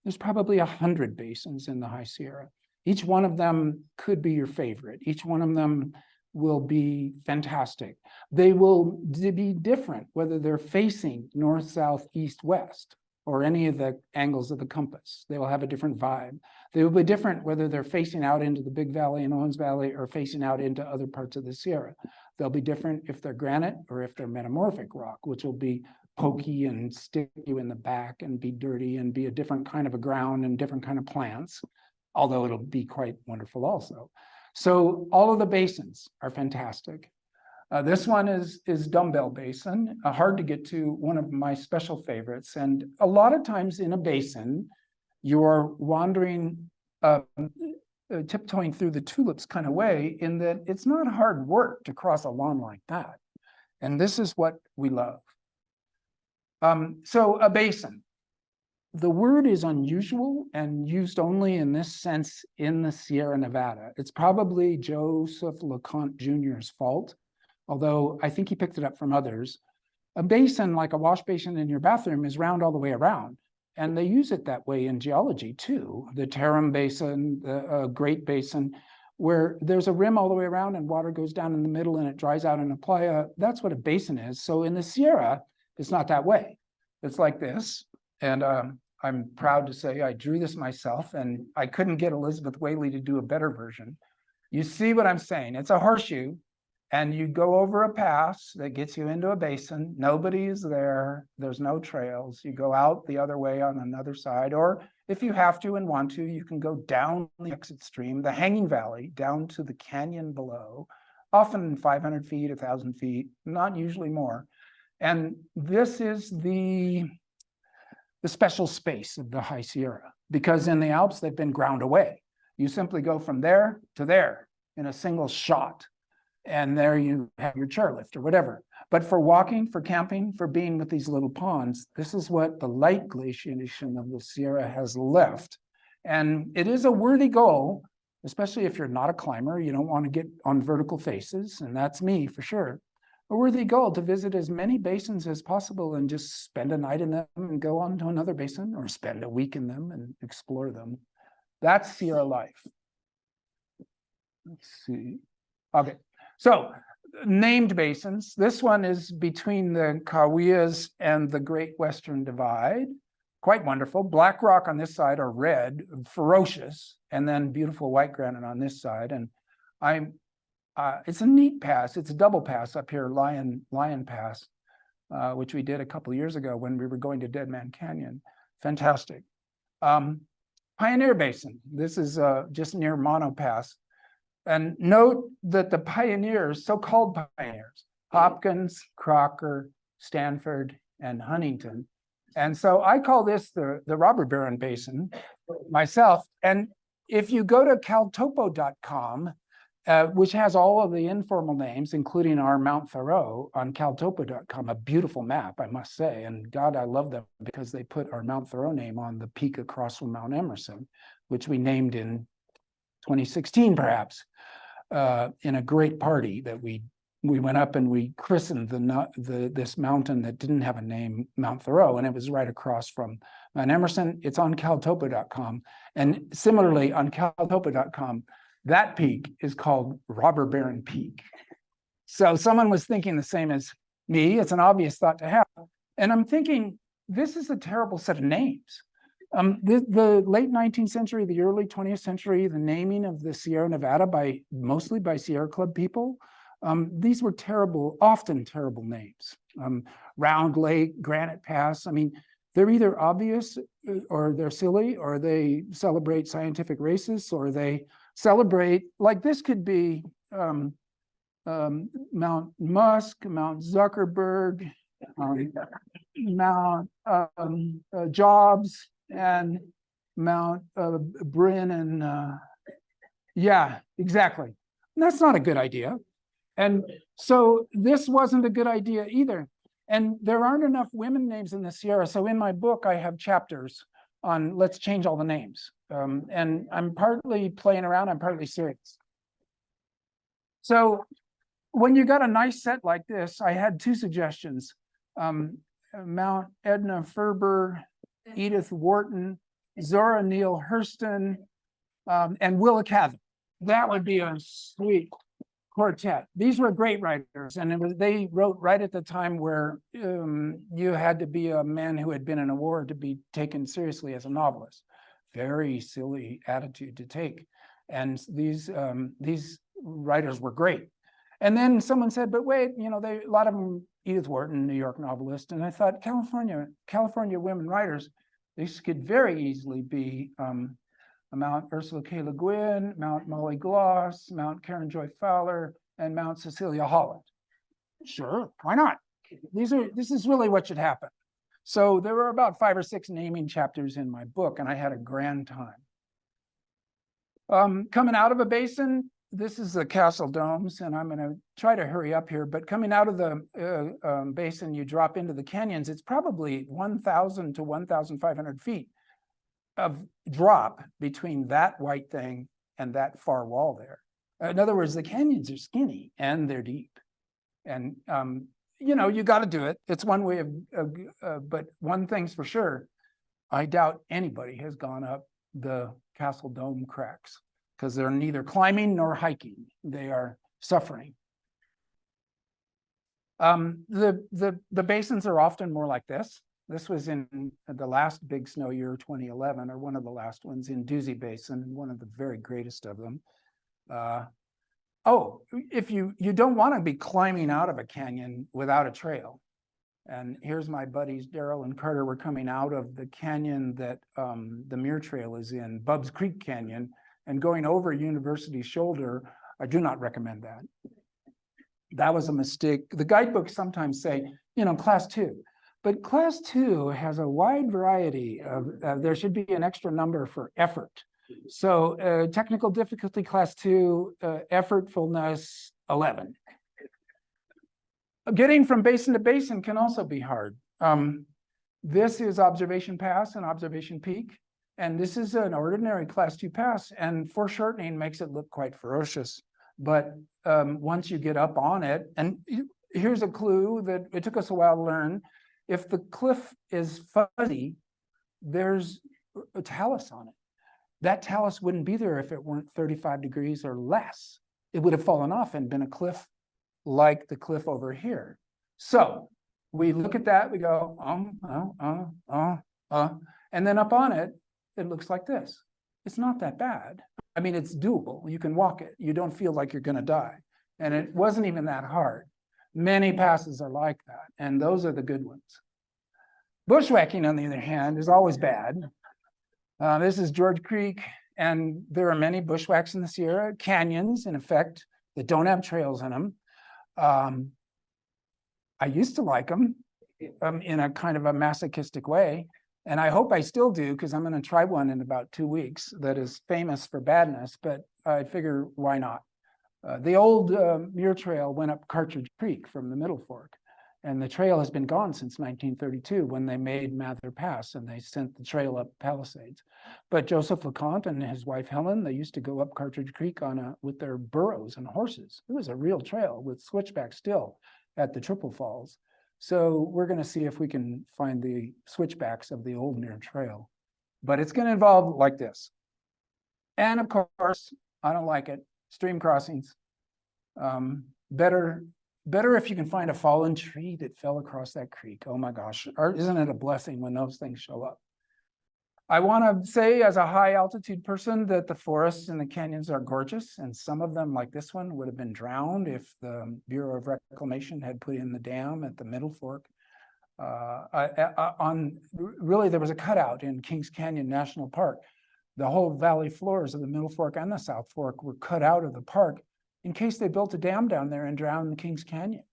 there's probably 100 basins in the High Sierra. Each one of them could be your favorite. Each one of them will be fantastic. They will be different, whether they're facing north, south, east, west, or any of the angles of the compass. They will have a different vibe. They will be different whether they're facing out into the Big Valley and Owens Valley or facing out into other parts of the Sierra. They'll be different if they're granite or if they're metamorphic rock, which will be pokey and stick you in the back and be dirty and be a different kind of a ground and different kind of plants, although it'll be quite wonderful also. So all of the basins are fantastic. This one is Dumbbell Basin, hard to get to, one of my special favorites. And a lot of times in a basin, you're wandering, tiptoeing through the tulips kind of way, in that it's not hard work to cross a lawn like that. And this is what we love. So a basin. The word is unusual and used only in this sense in the Sierra Nevada. It's probably Joseph LeConte Jr.'s fault, although I think he picked it up from others. A basin, like a wash basin in your bathroom, is round all the way around. And they use it that way in geology too. The Tarim Basin, the Great Basin, where there's a rim all the way around and water goes down in the middle and it dries out in a playa. That's what a basin is. So in the Sierra, it's not that way. It's like this. And I'm proud to say I drew this myself, and I couldn't get Elizabeth Whaley to do a better version. You see what I'm saying? It's a horseshoe, and you go over a pass that gets you into a basin. Nobody is there. There's no trails. You go out the other way on another side, or if you have to and want to, you can go down the exit stream, the hanging valley, down to the canyon below, often 500 feet, 1,000 feet, not usually more. And this is the special space of the High Sierra, because in the Alps, they've been ground away. You simply go from there to there in a single shot, and there you have your chairlift or whatever. But for walking, for camping, for being with these little ponds, this is what the light glaciation of the Sierra has left. And it is a worthy goal, especially if you're not a climber, you don't want to get on vertical faces, and that's me for sure. A worthy goal to visit as many basins as possible and just spend a night in them and go on to another basin, or spend a week in them and explore them. That's Sierra life. Let's see. Okay, so named basins. This one is between the Kaweahs and the Great Western Divide. Quite wonderful. Black rock on this side, or red, ferocious, and then beautiful white granite on this side. And it's a neat pass. It's a double pass up here, Lion Pass, which we did a couple of years ago when we were going to Dead Man Canyon. Fantastic. Pioneer Basin. This is just near Mono Pass. And note that the pioneers, so-called pioneers, Hopkins, Crocker, Stanford, and Huntington. And so I call this the Robber Baron Basin myself. And if you go to caltopo.com, which has all of the informal names, including our Mount Thoreau on caltopo.com, a beautiful map, I must say. And God, I love them because they put our Mount Thoreau name on the peak across from Mount Emerson, which we named in 2016, perhaps, in a great party that we went up and we christened this mountain that didn't have a name, Mount Thoreau, and it was right across from Mount Emerson. It's on caltopo.com. And similarly, on caltopo.com, that peak is called Robber Baron Peak. So someone was thinking the same as me. It's an obvious thought to have. And I'm thinking, this is a terrible set of names. The late 19th century, the early 20th century, the naming of the Sierra Nevada mostly by Sierra Club people, these were terrible, often terrible names. Round Lake, Granite Pass. I mean, they're either obvious or they're silly, or they celebrate scientific racists, or they celebrate, like this could be Mount Musk, Mount Zuckerberg, Mount Jobs, and Mount Bryn, and yeah, exactly. And that's not a good idea. And so this wasn't a good idea either. And there aren't enough women names in the Sierra. So in my book, I have chapters on let's change all the names. And I'm partly playing around, I'm partly serious. So when you got a nice set like this, I had two suggestions. Mount Edna Ferber, Edith Wharton, Zora Neale Hurston, and Willa Cather. That would be a sweet quartet. These were great writers, and they wrote right at the time where you had to be a man who had been in a war to be taken seriously as a novelist. Very silly attitude to take. And these writers were great. And then someone said, but wait, you know, a lot of them, Edith Wharton, New York novelist. And I thought, California women writers, these could very easily be Mount Ursula K. Le Guin, Mount Molly Gloss, Mount Karen Joy Fowler, and Mount Cecilia Holland. Sure, why not? This is really what should happen. So there were about 5 or 6 naming chapters in my book, and I had a grand time. Coming out of a basin, this is the Castle Domes, and I'm going to try to hurry up here, but coming out of the basin, you drop into the canyons. It's probably 1,000 to 1,500 feet of drop between that white thing and that far wall there. In other words, the canyons are skinny and they're deep. And, you know, you got to do it. It's one way but one thing's for sure, I doubt anybody has gone up the Castle Dome cracks because they're neither climbing nor hiking. They are suffering. The basins are often more like this. This was in the last big snow year, 2011, or one of the last ones in Doozy Basin, one of the very greatest of them. Oh, if you don't want to be climbing out of a canyon without a trail. And here's my buddies, Daryl and Carter, were coming out of the canyon that the Muir Trail is in, Bubbs Creek Canyon, and going over University Shoulder. I do not recommend that. That was a mistake. The guidebooks sometimes say, you know, class 2. But class 2 has a wide variety of, there should be an extra number for effort. So technical difficulty class 2, effortfulness 11. Getting from basin to basin can also be hard. This is Observation Pass and Observation Peak. And this is an ordinary class 2 pass, and foreshortening makes it look quite ferocious. But once you get up on it, and here's a clue that it took us a while to learn. If the cliff is fuzzy, there's a talus on it. That talus wouldn't be there if it weren't 35 degrees or less. It would have fallen off and been a cliff like the cliff over here. So we look at that, we go, and then up on it, it looks like this. It's not that bad. I mean, it's doable. You can walk it. You don't feel like you're going to die. And it wasn't even that hard. Many passes are like that, and those are the good ones. Bushwhacking, on the other hand, is always bad. This is George Creek, and there are many bushwhacks in the Sierra, canyons, in effect, that don't have trails in them. I used to like them in a kind of a masochistic way, and I hope I still do, because I'm going to try one in about 2 weeks that is famous for badness, but I figure why not? The old Muir Trail went up Cartridge Creek from the Middle Fork, and the trail has been gone since 1932 when they made Mather Pass and they sent the trail up Palisades. But Joseph LeConte and his wife Helen, they used to go up Cartridge Creek with their burros and horses. It was a real trail with switchback still at the Triple Falls. So we're going to see if we can find the switchbacks of the old Muir Trail. But it's going to involve like this. And of course, I don't like it. Stream crossings. Better if you can find a fallen tree that fell across that creek. Oh my gosh, isn't it a blessing when those things show up? I want to say as a high altitude person that the forests and the canyons are gorgeous, and some of them, like this one, would have been drowned if the Bureau of Reclamation had put in the dam at the Middle Fork. Really, there was a cutout in Kings Canyon National Park. The whole valley floors of the Middle Fork and the South Fork were cut out of the park in case they built a dam down there and drowned the Kings Canyon.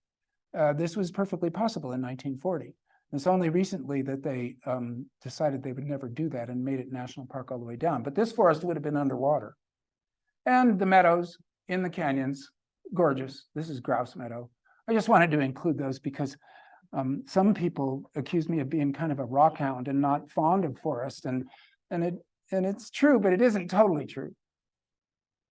This was perfectly possible in 1940. It's only recently that they decided they would never do that and made it national park all the way down. But this forest would have been underwater. And the meadows in the canyons, gorgeous. This is Grouse Meadow. I just wanted to include those because some people accuse me of being kind of a rock hound and not fond of forest. And it's true, but it isn't totally true.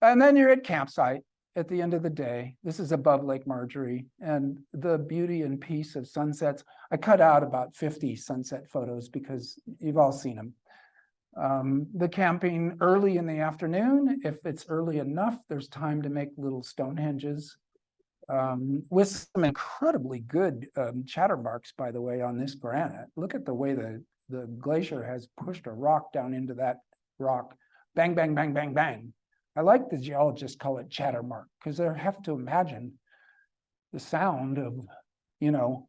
And then you're at campsite at the end of the day. This is above Lake Marjorie, and the beauty and peace of sunsets. I cut out about 50 sunset photos because you've all seen them. The camping early in the afternoon, if it's early enough, there's time to make little Stonehenges with some incredibly good chatter marks, by the way, on this granite. Look at the way the glacier has pushed a rock down into that rock. Bang, bang, bang, bang, bang. I like the geologists call it chatter mark because they have to imagine the sound of,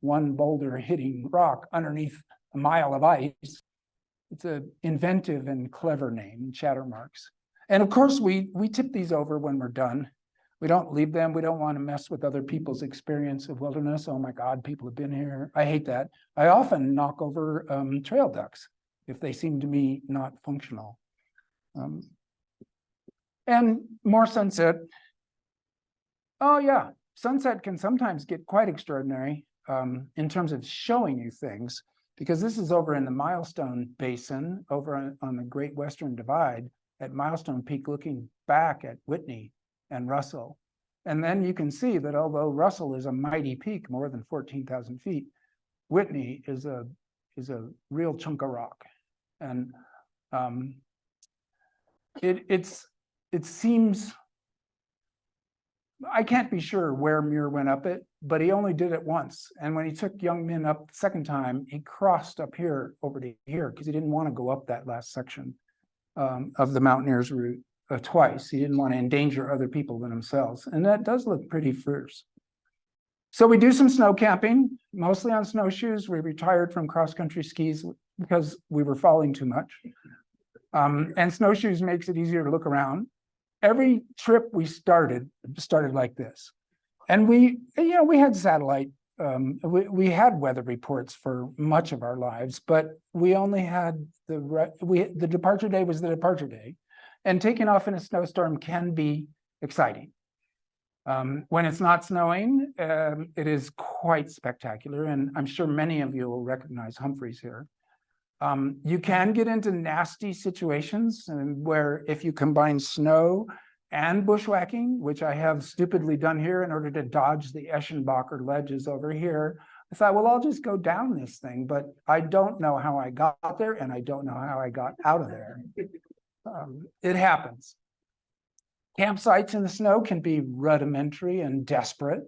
one boulder hitting rock underneath a mile of ice. It's an inventive and clever name, chatter marks. And of course, we tip these over when we're done. We don't leave them. We don't want to mess with other people's experience of wilderness. Oh my God, people have been here. I hate that. I often knock over trail ducks if they seem to me not functional. And more sunset. Oh yeah, sunset can sometimes get quite extraordinary in terms of showing you things, because this is over in the Milestone Basin, over on the Great Western Divide at Milestone Peak, looking back at Whitney and Russell. And then you can see that although Russell is a mighty peak, more than 14,000 feet, Whitney is a real chunk of rock. And it seems, I can't be sure where Muir went up it, but he only did it once. And when he took young men up the second time, he crossed up here over to here because he didn't want to go up that last section of the mountaineers route twice. He didn't want to endanger other people than themselves. And that does look pretty fierce. So we do some snow camping, mostly on snowshoes. We retired from cross-country skis because we were falling too much. And snowshoes makes it easier to look around. Every trip we started like this. And we had satellite, we had weather reports for much of our lives, but we only had the departure day was the departure day. And taking off in a snowstorm can be exciting. When it's not snowing, it is quite spectacular. And I'm sure many of you will recognize Humphreys here. You can get into nasty situations where if you combine snow and bushwhacking, which I have stupidly done here in order to dodge the Eschenbacher ledges over here, I thought, well, I'll just go down this thing, but I don't know how I got there and I don't know how I got out of there. It happens. Campsites in the snow can be rudimentary and desperate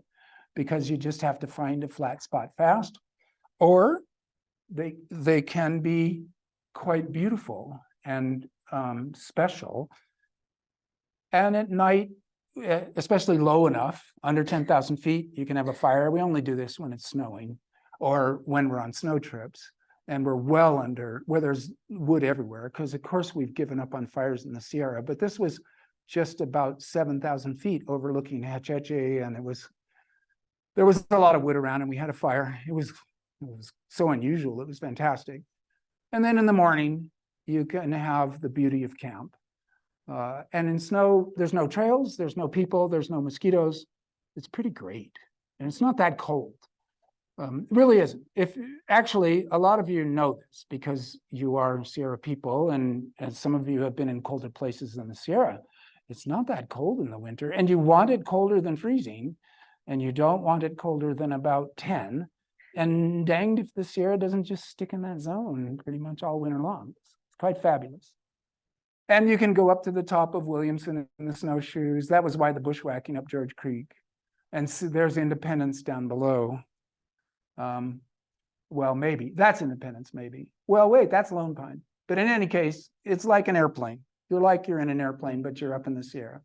because you just have to find a flat spot fast, or they can be quite beautiful and special. And at night, especially low enough, under 10,000 feet, you can have a fire. We only do this when it's snowing or when we're on snow trips and we're well under, where there's wood everywhere, because of course we've given up on fires in the Sierra, but this was just about 7,000 feet overlooking Hetch Hetchy, and there was a lot of wood around and we had a fire. It was so unusual. It was fantastic. And then in the morning, you can have the beauty of camp. And in snow, there's no trails, there's no people, there's no mosquitoes. It's pretty great. And it's not that cold. It really isn't. If actually, a lot of you know this because you are Sierra people, and some of you have been in colder places than the Sierra. It's not that cold in the winter, and you want it colder than freezing, and you don't want it colder than about 10. And danged if the Sierra doesn't just stick in that zone pretty much all winter long. It's quite fabulous. And you can go up to the top of Williamson in the snowshoes. That was why the bushwhacking up George Creek. And so there's Independence down below. Well, maybe that's Independence, maybe. Well, wait, that's Lone Pine. But in any case, it's like an airplane. You're like you're in an airplane, but you're up in the Sierra.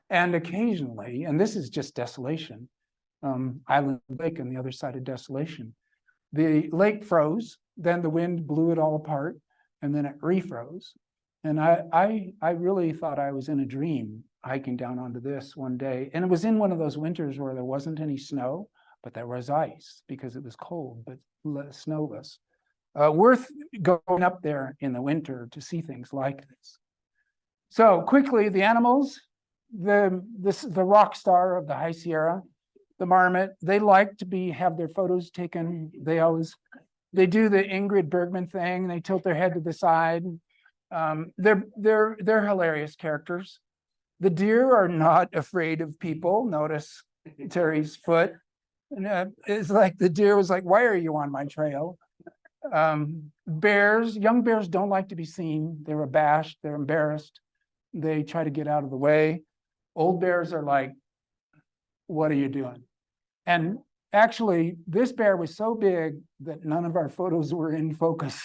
And occasionally, and this is just desolation, Island Lake on the other side of desolation. The lake froze, then the wind blew it all apart, and then it refroze. And I really thought I was in a dream hiking down onto this one day. And it was in one of those winters where there wasn't any snow, but there was ice because it was cold, but snowless. Worth going up there in the winter to see things like this. So quickly, the animals, the rock star of the High Sierra, the marmot, they like to have their photos taken. They do the Ingrid Bergman thing. They tilt their head to the side. They're hilarious characters. The deer are not afraid of people. Notice Terry's foot. And it's like the deer was like, "Why are you on my trail?" Bears, young bears don't like to be seen. They're abashed. They're embarrassed. They try to get out of the way. Old bears are like, "What are you doing?" And actually, this bear was so big that none of our photos were in focus.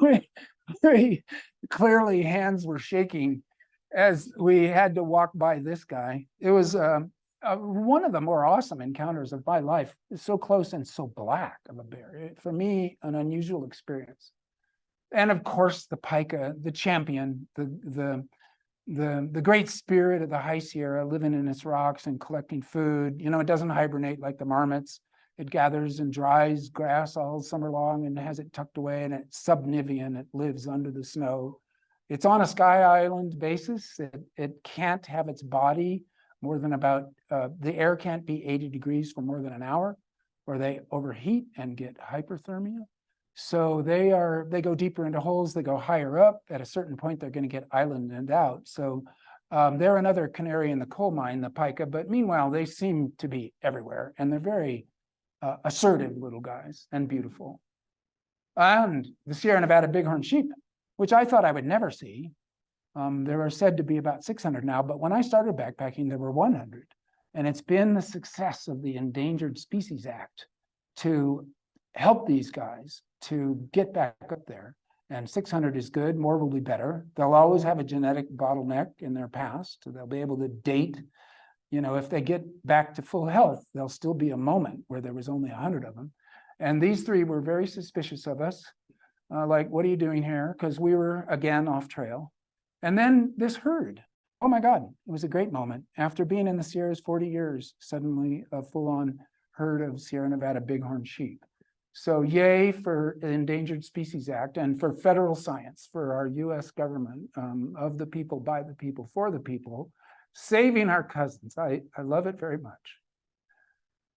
we clearly hands were shaking as we had to walk by this guy. It was one of the more awesome encounters of my life. It's so close and so black of a bear. For me, an unusual experience. And of course, the pika, the champion, the great spirit of the High Sierra, living in its rocks and collecting food. You know, it doesn't hibernate like the marmots. It gathers and dries grass all summer long and has it tucked away, and it's subnivean. It lives under the snow. It's on a sky island basis. It can't have its body more than about, the air can't be 80 degrees for more than an hour, or they overheat and get hyperthermia. So they go deeper into holes, they go higher up. At a certain point, they're going to get islanded out. So they're another canary in the coal mine, the pika, but meanwhile, they seem to be everywhere, and they're very assertive little guys and beautiful. And the Sierra Nevada bighorn sheep, which I thought I would never see. There are said to be about 600 now, but when I started backpacking, there were 100. And it's been the success of the Endangered Species Act to help these guys to get back up there. And 600 is good, more will be better. They'll always have a genetic bottleneck in their past. They'll be able to date. You know, if they get back to full health, there'll still be a moment where there was only 100 of them. And these three were very suspicious of us. Like, what are you doing here? Because we were, again, off trail. And then this herd. Oh my God, it was a great moment. After being in the Sierras 40 years, suddenly a full-on herd of Sierra Nevada bighorn sheep. So yay for the Endangered Species Act and for federal science, for our US government, of the people, by the people, for the people, saving our cousins. I love it very much.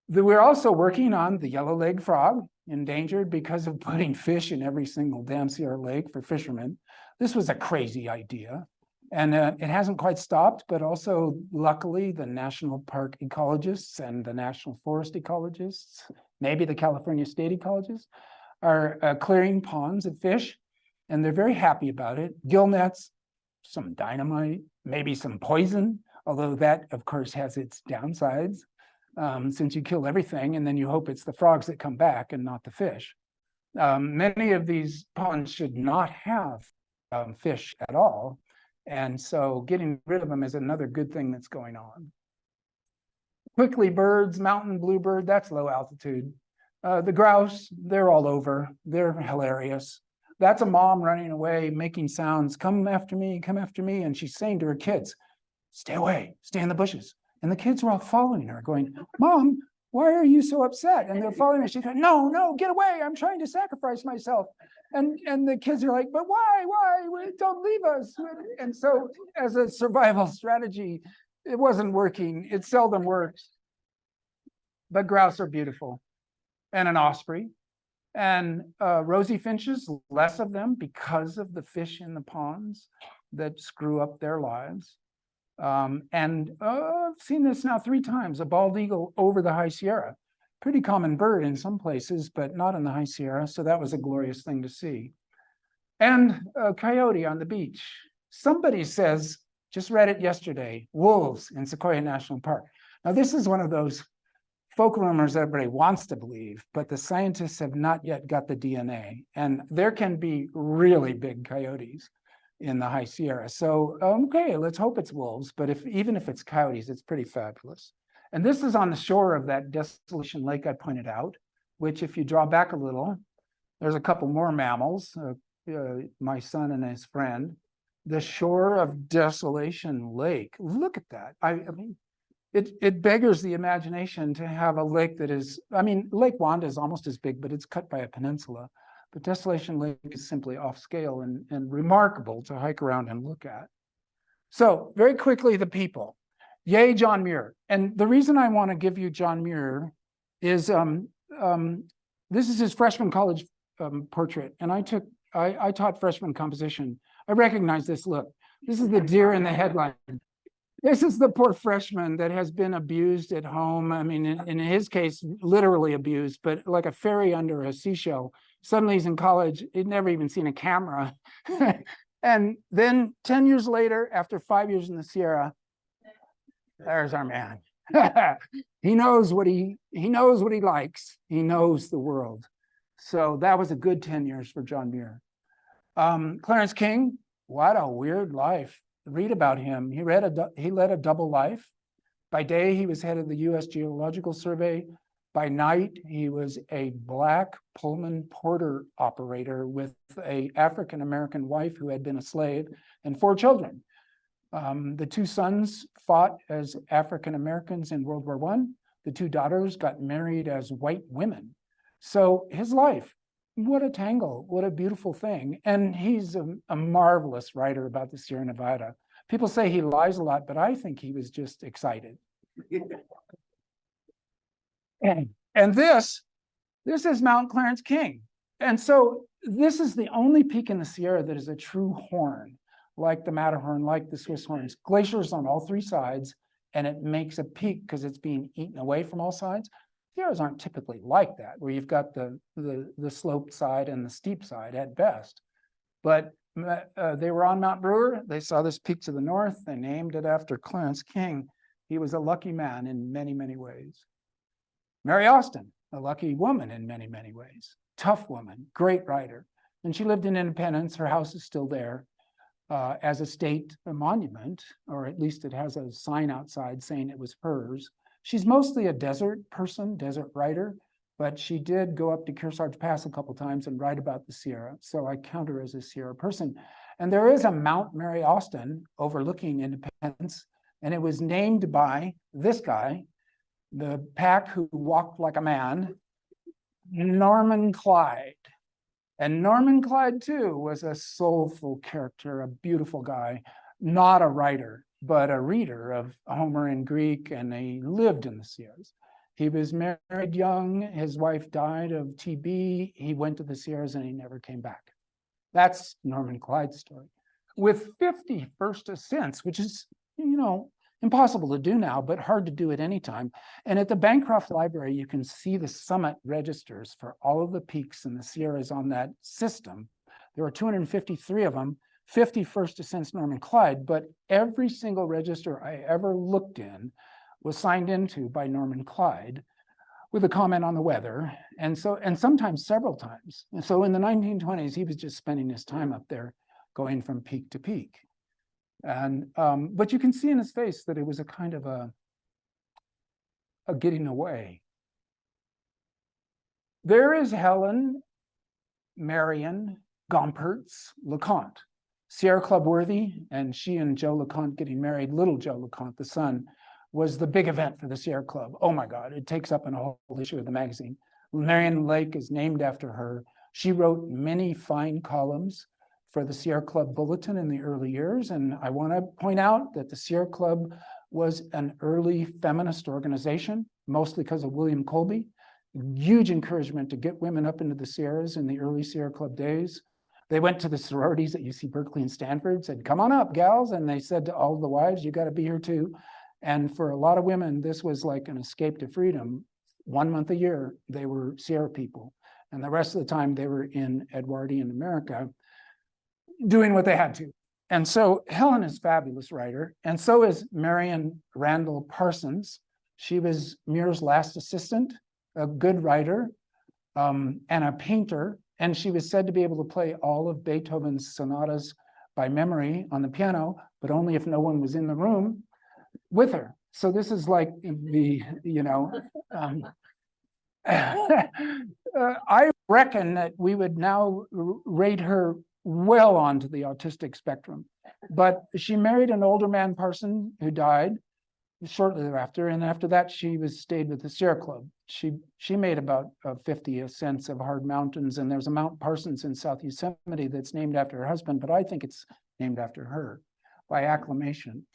We're also working on the yellow-legged frog, endangered because of putting fish in every single damn Sierra lake for fishermen. This was a crazy idea. And it hasn't quite stopped, but also luckily the national park ecologists and the national forest ecologists, maybe the California state ecologists, are clearing ponds of fish, and they're very happy about it. Gill nets, some dynamite, maybe some poison, although that of course has its downsides, since you kill everything and then you hope it's the frogs that come back and not the fish. Many of these ponds should not have fish at all. And so getting rid of them is another good thing that's going on. Quickly, birds, mountain bluebird, that's low altitude. The grouse, they're all over. They're hilarious. That's a mom running away, making sounds, come after me, and she's saying to her kids, stay away, stay in the bushes. And the kids were all following her, going, Mom, why are you so upset? And they're following her. She's like, no, no, get away. I'm trying to sacrifice myself. And the kids are like, but why? Don't leave us. And so as a survival strategy, it wasn't working. It seldom works. But grouse are beautiful. And an osprey. And rosy finches, less of them because of the fish in the ponds that screw up their lives. I've seen this now 3 times, a bald eagle over the High Sierra. Pretty common bird in some places, but not in the High Sierra. So that was a glorious thing to see. And a coyote on the beach. Somebody says, just read it yesterday, wolves in Sequoia National Park. Now, this is one of those folk rumors everybody wants to believe, but the scientists have not yet got the DNA. And there can be really big coyotes in the High Sierra. So, okay, let's hope it's wolves, but even if it's coyotes, it's pretty fabulous. And this is on the shore of that Desolation Lake I pointed out, which if you draw back a little, there's a couple more mammals, my son and his friend. The shore of Desolation Lake, look at that. I mean, it beggars the imagination to have a lake that is, I mean, Lake Wanda is almost as big, but it's cut by a peninsula. But Desolation Lake is simply off scale and remarkable to hike around and look at. So very quickly, the people. Yay, John Muir. And the reason I want to give you John Muir is this is his freshman college portrait. And I taught freshman composition. I recognize this look. This is the deer in the headline. This is the poor freshman that has been abused at home. I mean, in his case, literally abused, but like a fairy under a seashell. Suddenly he's in college, he'd never even seen a camera. And then 10 years later, after 5 years in the Sierra, there's our man. He knows what he likes. He knows the world. So that was a good 10 years for John Muir. Clarence King, what a weird life. Read about him. He led a double life. By day, he was head of the U.S. Geological Survey. By night, he was a black Pullman porter operator with an African-American wife who had been a slave and 4 children. The 2 sons fought as African-Americans in World War I. The 2 daughters got married as white women. So his life, what a tangle, what a beautiful thing. And he's a marvelous writer about the Sierra Nevada. People say he lies a lot, but I think he was just excited. And this is Mount Clarence King. And so this is the only peak in the Sierra that is a true horn, like the Matterhorn, like the Swiss horns. Glaciers on all 3 sides, and it makes a peak because it's being eaten away from all sides. Sierras aren't typically like that, where you've got the sloped side and the steep side at best. But they were on Mount Brewer. They saw this peak to the north. They named it after Clarence King. He was a lucky man in many, many ways. Mary Austin, a lucky woman in many, many ways. Tough woman, great writer. And she lived in Independence. Her house is still there as a state monument, or at least it has a sign outside saying it was hers. She's mostly a desert person, desert writer, but she did go up to Kearsarge Pass a couple times and write about the Sierra. So I count her as a Sierra person. And there is a Mount Mary Austin overlooking Independence, and it was named by this guy, the pack who walked like a man, Norman Clyde. And Norman Clyde, too, was a soulful character, a beautiful guy, not a writer, but a reader of Homer and Greek, and he lived in the Sierras. He was married young. His wife died of TB. He went to the Sierras and he never came back. That's Norman Clyde's story. With 50 first ascents, which is, impossible to do now, but hard to do at any time. And at the Bancroft Library, you can see the summit registers for all of the peaks in the Sierras on that system. There are 253 of them, 50 first ascents Norman Clyde, but every single register I ever looked in was signed into by Norman Clyde with a comment on the weather. And sometimes several times. And so in the 1920s, he was just spending his time up there going from peak to peak. And but you can see in his face that it was a kind of a getting away. There is Helen Marion Gompertz LeConte, Sierra Club worthy, and she and Joe LeConte getting married, little Joe LeConte, the son, was the big event for the Sierra Club. Oh my God, it takes up a whole issue of the magazine. Marion Lake is named after her. She wrote many fine columns for the Sierra Club Bulletin in the early years. And I want to point out that the Sierra Club was an early feminist organization, mostly because of William Colby. Huge encouragement to get women up into the Sierras in the early Sierra Club days. They went to the sororities at UC Berkeley and Stanford, said, come on up, gals. And they said to all the wives, you got to be here too. And for a lot of women, this was like an escape to freedom. 1 month a year, they were Sierra people. And the rest of the time, they were in Edwardian America doing what they had to. And so Helen is a fabulous writer. And so is Marion Randall Parsons. She was Muir's last assistant, a good writer, and a painter. And she was said to be able to play all of Beethoven's sonatas by memory on the piano, but only if no one was in the room with her. So this is like the, I reckon that we would now rate her well onto the autistic spectrum. But she married an older man, Parson, who died shortly thereafter. And after that, she stayed with the Sierra Club. She made about 50 ascents of hard mountains. And there's a Mount Parsons in South Yosemite that's named after her husband, but I think it's named after her by acclamation.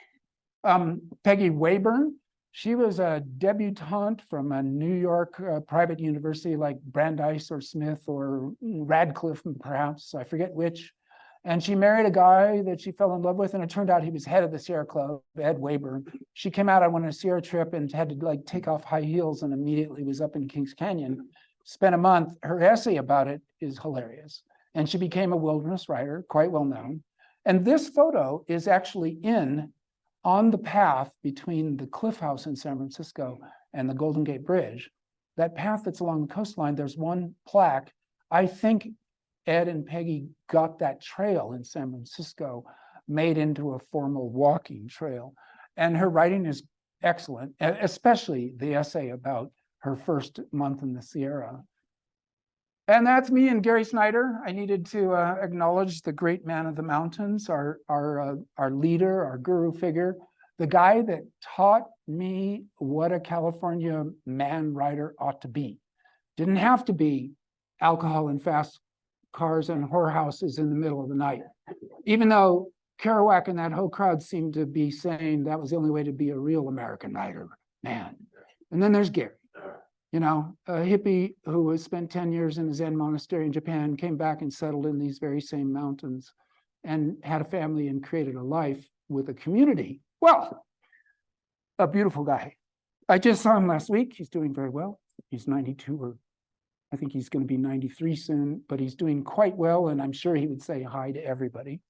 Peggy Wayburn, she was a debutante from a New York private university like Brandeis or Smith or Radcliffe, perhaps, I forget which. And she married a guy that she fell in love with, and it turned out he was head of the Sierra Club, Ed Wayburn. She came out on a Sierra trip and had to like take off high heels and immediately was up in Kings Canyon. Spent a month. Her essay about it is hilarious. And she became a wilderness writer, quite well known. And this photo is actually on the path between the Cliff House in San Francisco and the Golden Gate Bridge. That path that's along the coastline, there's one plaque. I think Ed and Peggy got that trail in San Francisco made into a formal walking trail. And her writing is excellent, especially the essay about her first month in the Sierra. And that's me and Gary Snyder. I needed to acknowledge the great man of the mountains, our leader, our guru figure, the guy that taught me what a California man writer ought to be. Didn't have to be alcohol and fast cars and whorehouses in the middle of the night. Even though Kerouac and that whole crowd seemed to be saying that was the only way to be a real American writer, man. And then there's Gary. A hippie who has spent 10 years in a Zen monastery in Japan, came back and settled in these very same mountains and had a family and created a life with a community. Well, a beautiful guy. I just saw him last week. He's doing very well. He's 92, or I think he's going to be 93 soon, but he's doing quite well. And I'm sure he would say hi to everybody.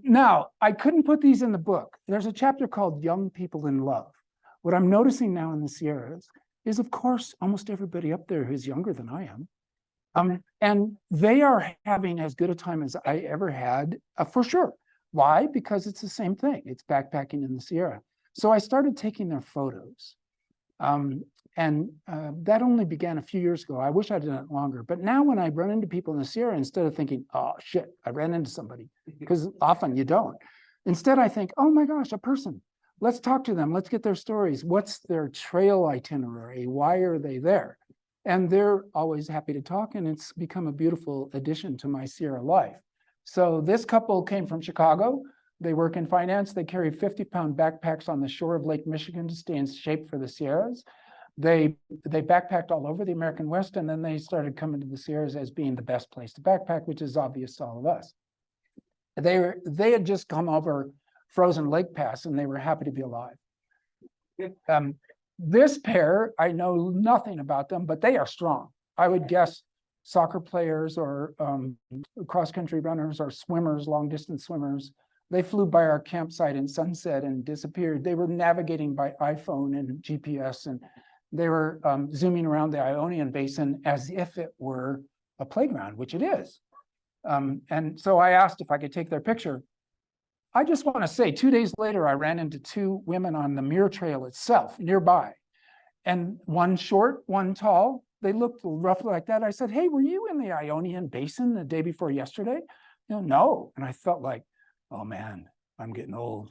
Now, I couldn't put these in the book. There's a chapter called Young People in Love. What I'm noticing now in the Sierras is, of course, almost everybody up there who's younger than I am. And they are having as good a time as I ever had, for sure. Why? Because it's the same thing. It's backpacking in the Sierra. So I started taking their photos. That only began a few years ago. I wish I'd done it longer. But now when I run into people in the Sierra, instead of thinking, oh, shit, I ran into somebody, because often you don't. Instead, I think, oh my gosh, a person. Let's talk to them. Let's get their stories. What's their trail itinerary? Why are they there? And they're always happy to talk, and it's become a beautiful addition to my Sierra life. So this couple came from Chicago. They work in finance. They carry 50-pound backpacks on the shore of Lake Michigan to stay in shape for the Sierras. They backpacked all over the American West, and then they started coming to the Sierras as being the best place to backpack, which is obvious to all of us. They had just come over Frozen Lake Pass, and they were happy to be alive. This pair, I know nothing about them, but they are strong. I would guess soccer players or cross-country runners or swimmers, long-distance swimmers. They flew by our campsite in Sunset and disappeared. They were navigating by iPhone and GPS, and they were zooming around the Ionian Basin as if it were a playground, which it is. And so I asked if I could take their picture. I just want to say, 2 days later, I ran into two women on the Muir Trail itself, nearby. And one short, one tall. They looked roughly like that. I said, hey, were you in the Ionian Basin the day before yesterday? No. And I felt like, oh man, I'm getting old.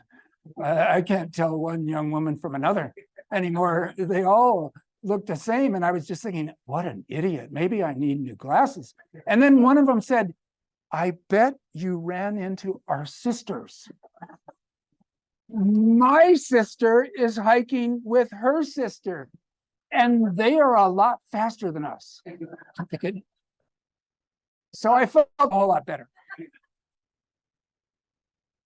I can't tell one young woman from another anymore. They all look the same. And I was just thinking, what an idiot. Maybe I need new glasses. And then one of them said, I bet you ran into our sisters. My sister is hiking with her sister, and they are a lot faster than us. I'm thinking, so I felt a whole lot better.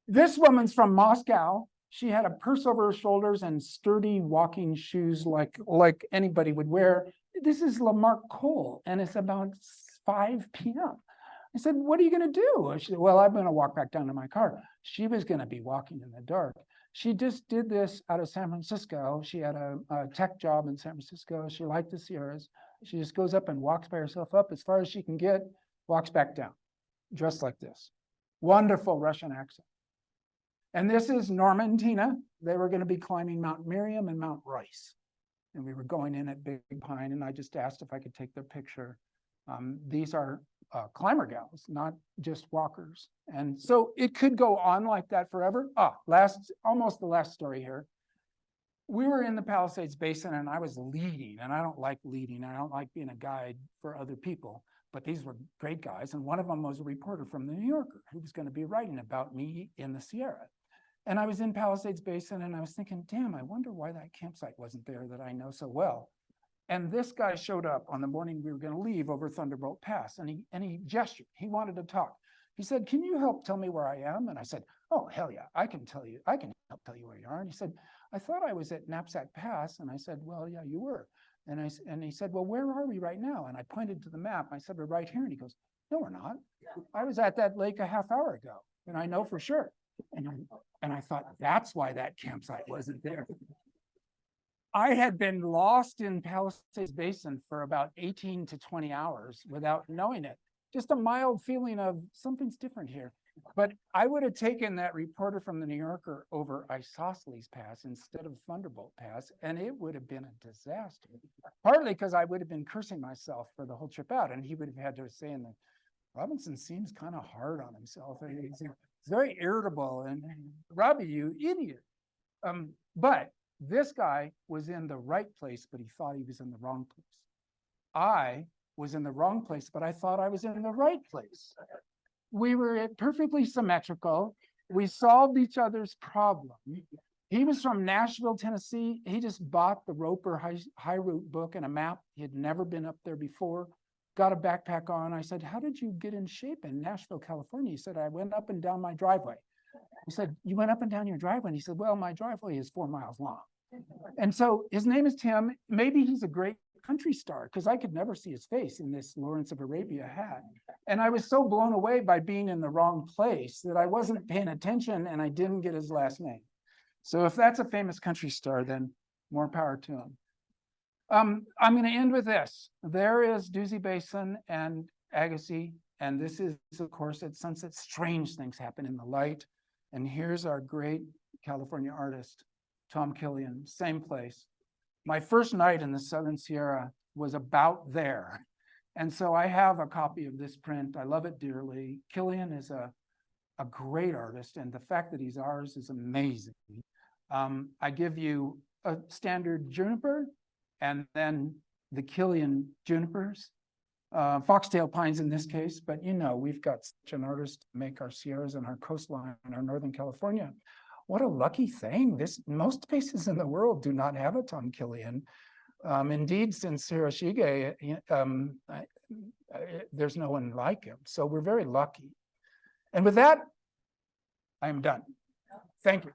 This woman's from Moscow. She had a purse over her shoulders and sturdy walking shoes like anybody would wear. This is Lamarck Cole, and it's about 5 p.m. I said, what are you going to do? She said, well, I'm going to walk back down to my car. She was going to be walking in the dark. She just did this out of San Francisco. She had a tech job in San Francisco. She liked the Sierras. She just goes up and walks by herself up as far as she can get, walks back down, dressed like this. Wonderful Russian accent. And this is Norma and Tina. They were going to be climbing Mount Miriam and Mount Rice. And we were going in at Big Pine, and I just asked if I could take their picture. These are climber gals, not just walkers. And so it could go on like that forever. Almost the last story here. We were in the Palisades Basin, and I was leading, and I don't like leading. I don't like being a guide for other people. But these were great guys, and one of them was a reporter from the New Yorker who was going to be writing about me in the Sierra. And I was in Palisades Basin, and I was thinking, damn, I wonder why that campsite wasn't there that I know so well. And this guy showed up on the morning we were going to leave over Thunderbolt Pass, and he gestured. He wanted to talk. He said, can you help tell me where I am? And I said, oh, hell yeah, I can tell you. I can help tell you where you are. And he said, I thought I was at Knapsack Pass. And I said, well, yeah, you were. And he said, well, where are we right now? And I pointed to the map. I said, we're right here. And he goes, no, we're not. I was at that lake a half hour ago, and I know for sure. And I thought, that's why that campsite wasn't there. I had been lost in Palisades Basin for about 18 to 20 hours without knowing it. Just a mild feeling of something's different here. But I would have taken that reporter from the New Yorker over Isosceles Pass instead of Thunderbolt Pass, and it would have been a disaster. Partly because I would have been cursing myself for the whole trip out, and he would have had to say, Robinson seems kind of hard on himself. He's very irritable, and Robbie, you idiot. But this guy was in the right place, but he thought he was in the wrong place. I was in the wrong place, but I thought I was in the right place. We were perfectly symmetrical. We solved each other's problem. He was from Nashville, Tennessee. He just bought the Roper High Route book and a map. He had never been up there before. Got a backpack on. I said, how did you get in shape in Nashville, California? He said, I went up and down my driveway. I said, you went up and down your driveway? And he said, well, my driveway is 4 miles long. And so his name is Tim. Maybe he's a great country star, because I could never see his face in this Lawrence of Arabia hat. And I was so blown away by being in the wrong place that I wasn't paying attention, and I didn't get his last name. So if that's a famous country star, then more power to him. I'm going to end with this. There is Doozy Basin and Agassiz, and this is, of course, at sunset. Strange things happen in the light. And here's our great California artist, Tom Killian, same place. My first night in the Southern Sierra was about there. And so I have a copy of this print. I love it dearly. Killian is a great artist, and the fact that he's ours is amazing. I give you a standard juniper, and then the Killian junipers, foxtail pines in this case, but you know, we've got such an artist to make our Sierras and our coastline and our Northern California. What a lucky thing. Most places in the world do not have a Tom Killian. Indeed, since Hiroshige, there's no one like him. So we're very lucky. And with that, I am done. Thank you.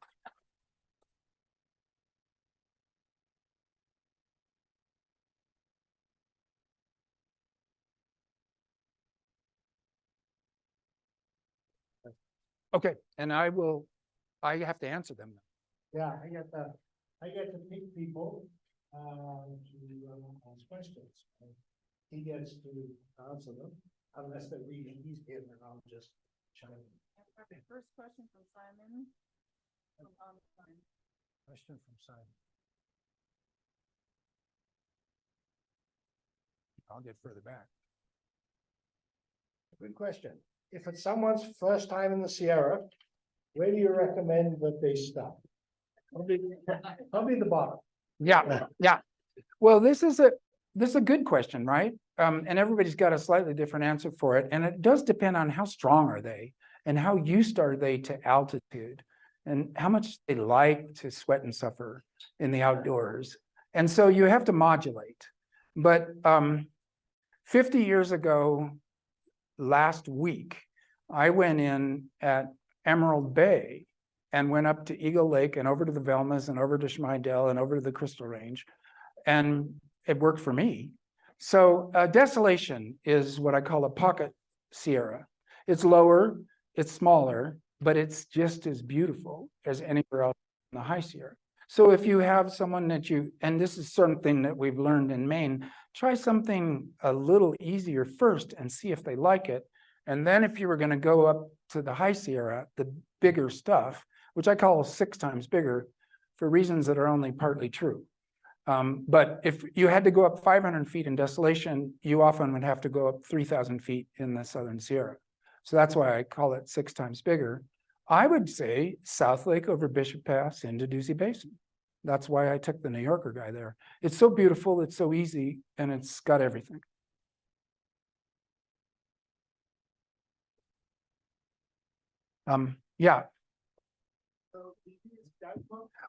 Okay, and I have to answer them.
Yeah, I get to pick people to ask questions. He gets to answer them unless they're reading. He's here, and I'll just chime in.
Okay, first question from Simon.
Question from Simon.
I'll get further back.
Good question. If it's someone's first time in the Sierra, where do you recommend that they start? I'll be the bottom.
Yeah, yeah. Well, this is a good question, right? And everybody's got a slightly different answer for it. And it does depend on how strong are they and how used are they to altitude and how much they like to sweat and suffer in the outdoors. And so you have to modulate. But 50 years ago, last week, I went in at Emerald Bay and went up to Eagle Lake and over to the Velmas and over to Schmeidel and over to the Crystal Range. And it worked for me. So Desolation is what I call a pocket Sierra. It's lower, it's smaller, but it's just as beautiful as anywhere else in the High Sierra. So if you have someone that and this is something that we've learned in Maine, try something a little easier first and see if they like it. And then if you were going to go up to the High Sierra, the bigger stuff, which I call 6 times bigger for reasons that are only partly true. But if you had to go up 500 feet in Desolation, you often would have to go up 3,000 feet in the Southern Sierra. So that's why I call it 6 times bigger. I would say South Lake over Bishop Pass into Ducey Basin. That's why I took the New Yorker guy there. It's so beautiful, it's so easy, and it's got everything. Yeah.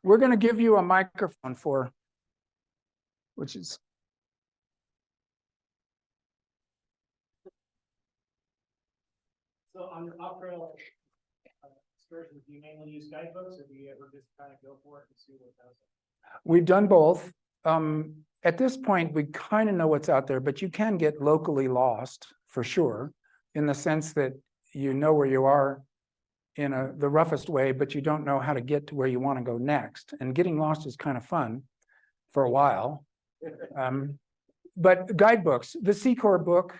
We're going to give you a microphone which is.
So on your off-trail excursions, do you mainly use guidebooks, or do you ever just kind of go for it and see what's out there?
We've done both. At this point, we kind of know what's out there, but you can get locally lost for sure, in the sense that you know where you are in the roughest way, but you don't know how to get to where you want to go next. And getting lost is kind of fun for a while. But guidebooks, the Secor book,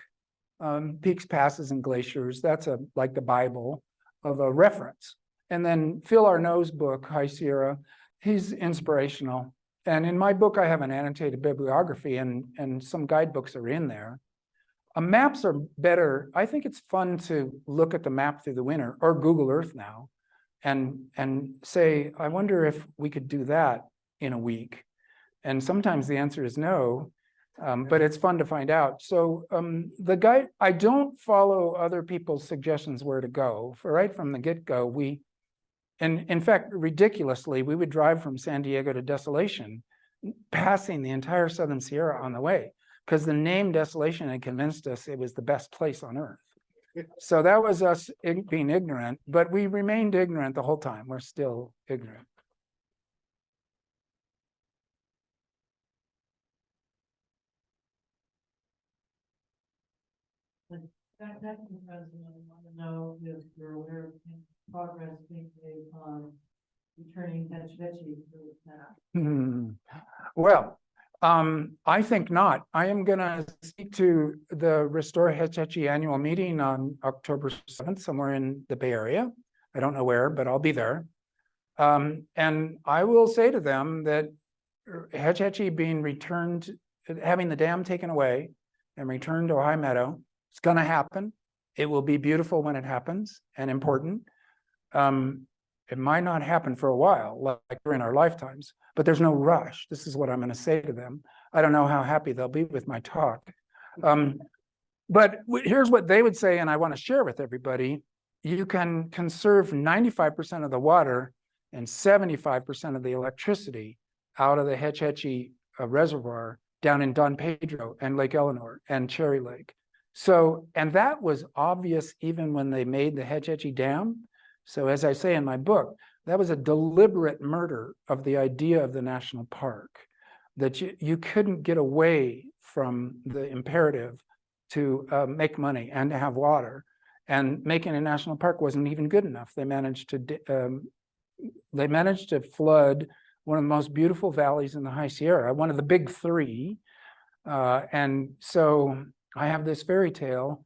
Peaks, Passes, and Glaciers, that's like the Bible of a reference. And then Phil Arnaud's book, High Sierra, he's inspirational. And in my book, I have an annotated bibliography, and some guidebooks are in there. Maps are better. I think it's fun to look at the map through the winter, or Google Earth now, and say, I wonder if we could do that in a week. And sometimes the answer is no, but it's fun to find out. So I don't follow other people's suggestions where to go. Right from the get-go, and in fact, ridiculously, we would drive from San Diego to Desolation, passing the entire Southern Sierra on the way, because the name Desolation had convinced us it was the best place on Earth. So that was us being ignorant, but we remained ignorant the whole time. We're still ignorant.
Backpacking president, I want to know if you're aware of any progress being made on returning Hetch Hetchy to its path.
Well, I think not. I am going to speak to the Restore Hetch Hetchy annual meeting on October 7th, somewhere in the Bay Area. I don't know where, but I'll be there. And I will say to them that Hetch Hetchy being returned, having the dam taken away and returned to a high meadow, it's going to happen. It will be beautiful when it happens and important. It might not happen for a while, like in our lifetimes, but there's no rush. This is what I'm going to say to them. I don't know how happy they'll be with my talk. But here's what they would say, and I want to share with everybody. You can conserve 95% of the water and 75% of the electricity out of the Hetch Hetchy reservoir down in Don Pedro and Lake Eleanor and Cherry Lake. So, and that was obvious even when they made the Hetch Hetchy Dam. So as I say in my book, that was a deliberate murder of the idea of the national park, that you couldn't get away from the imperative to make money and to have water. And making a national park wasn't even good enough. They managed to flood one of the most beautiful valleys in the High Sierra, one of the big three. And so I have this fairy tale.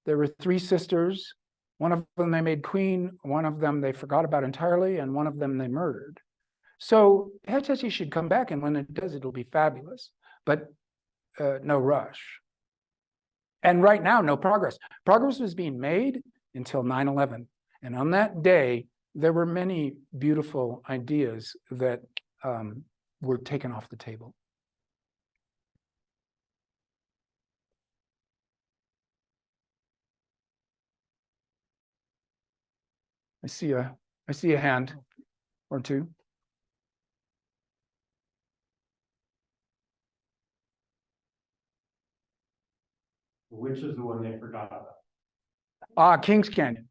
There were 3 sisters. One of them they made queen, one of them they forgot about entirely, and one of them they murdered. So Hetch Hetchy should come back, and when it does, it'll be fabulous, but no rush. And right now, no progress. Progress was being made until 9/11. And on that day, there were many beautiful ideas that were taken off the table. I see a hand or two.
Which is the one they forgot about?
Kings Canyon.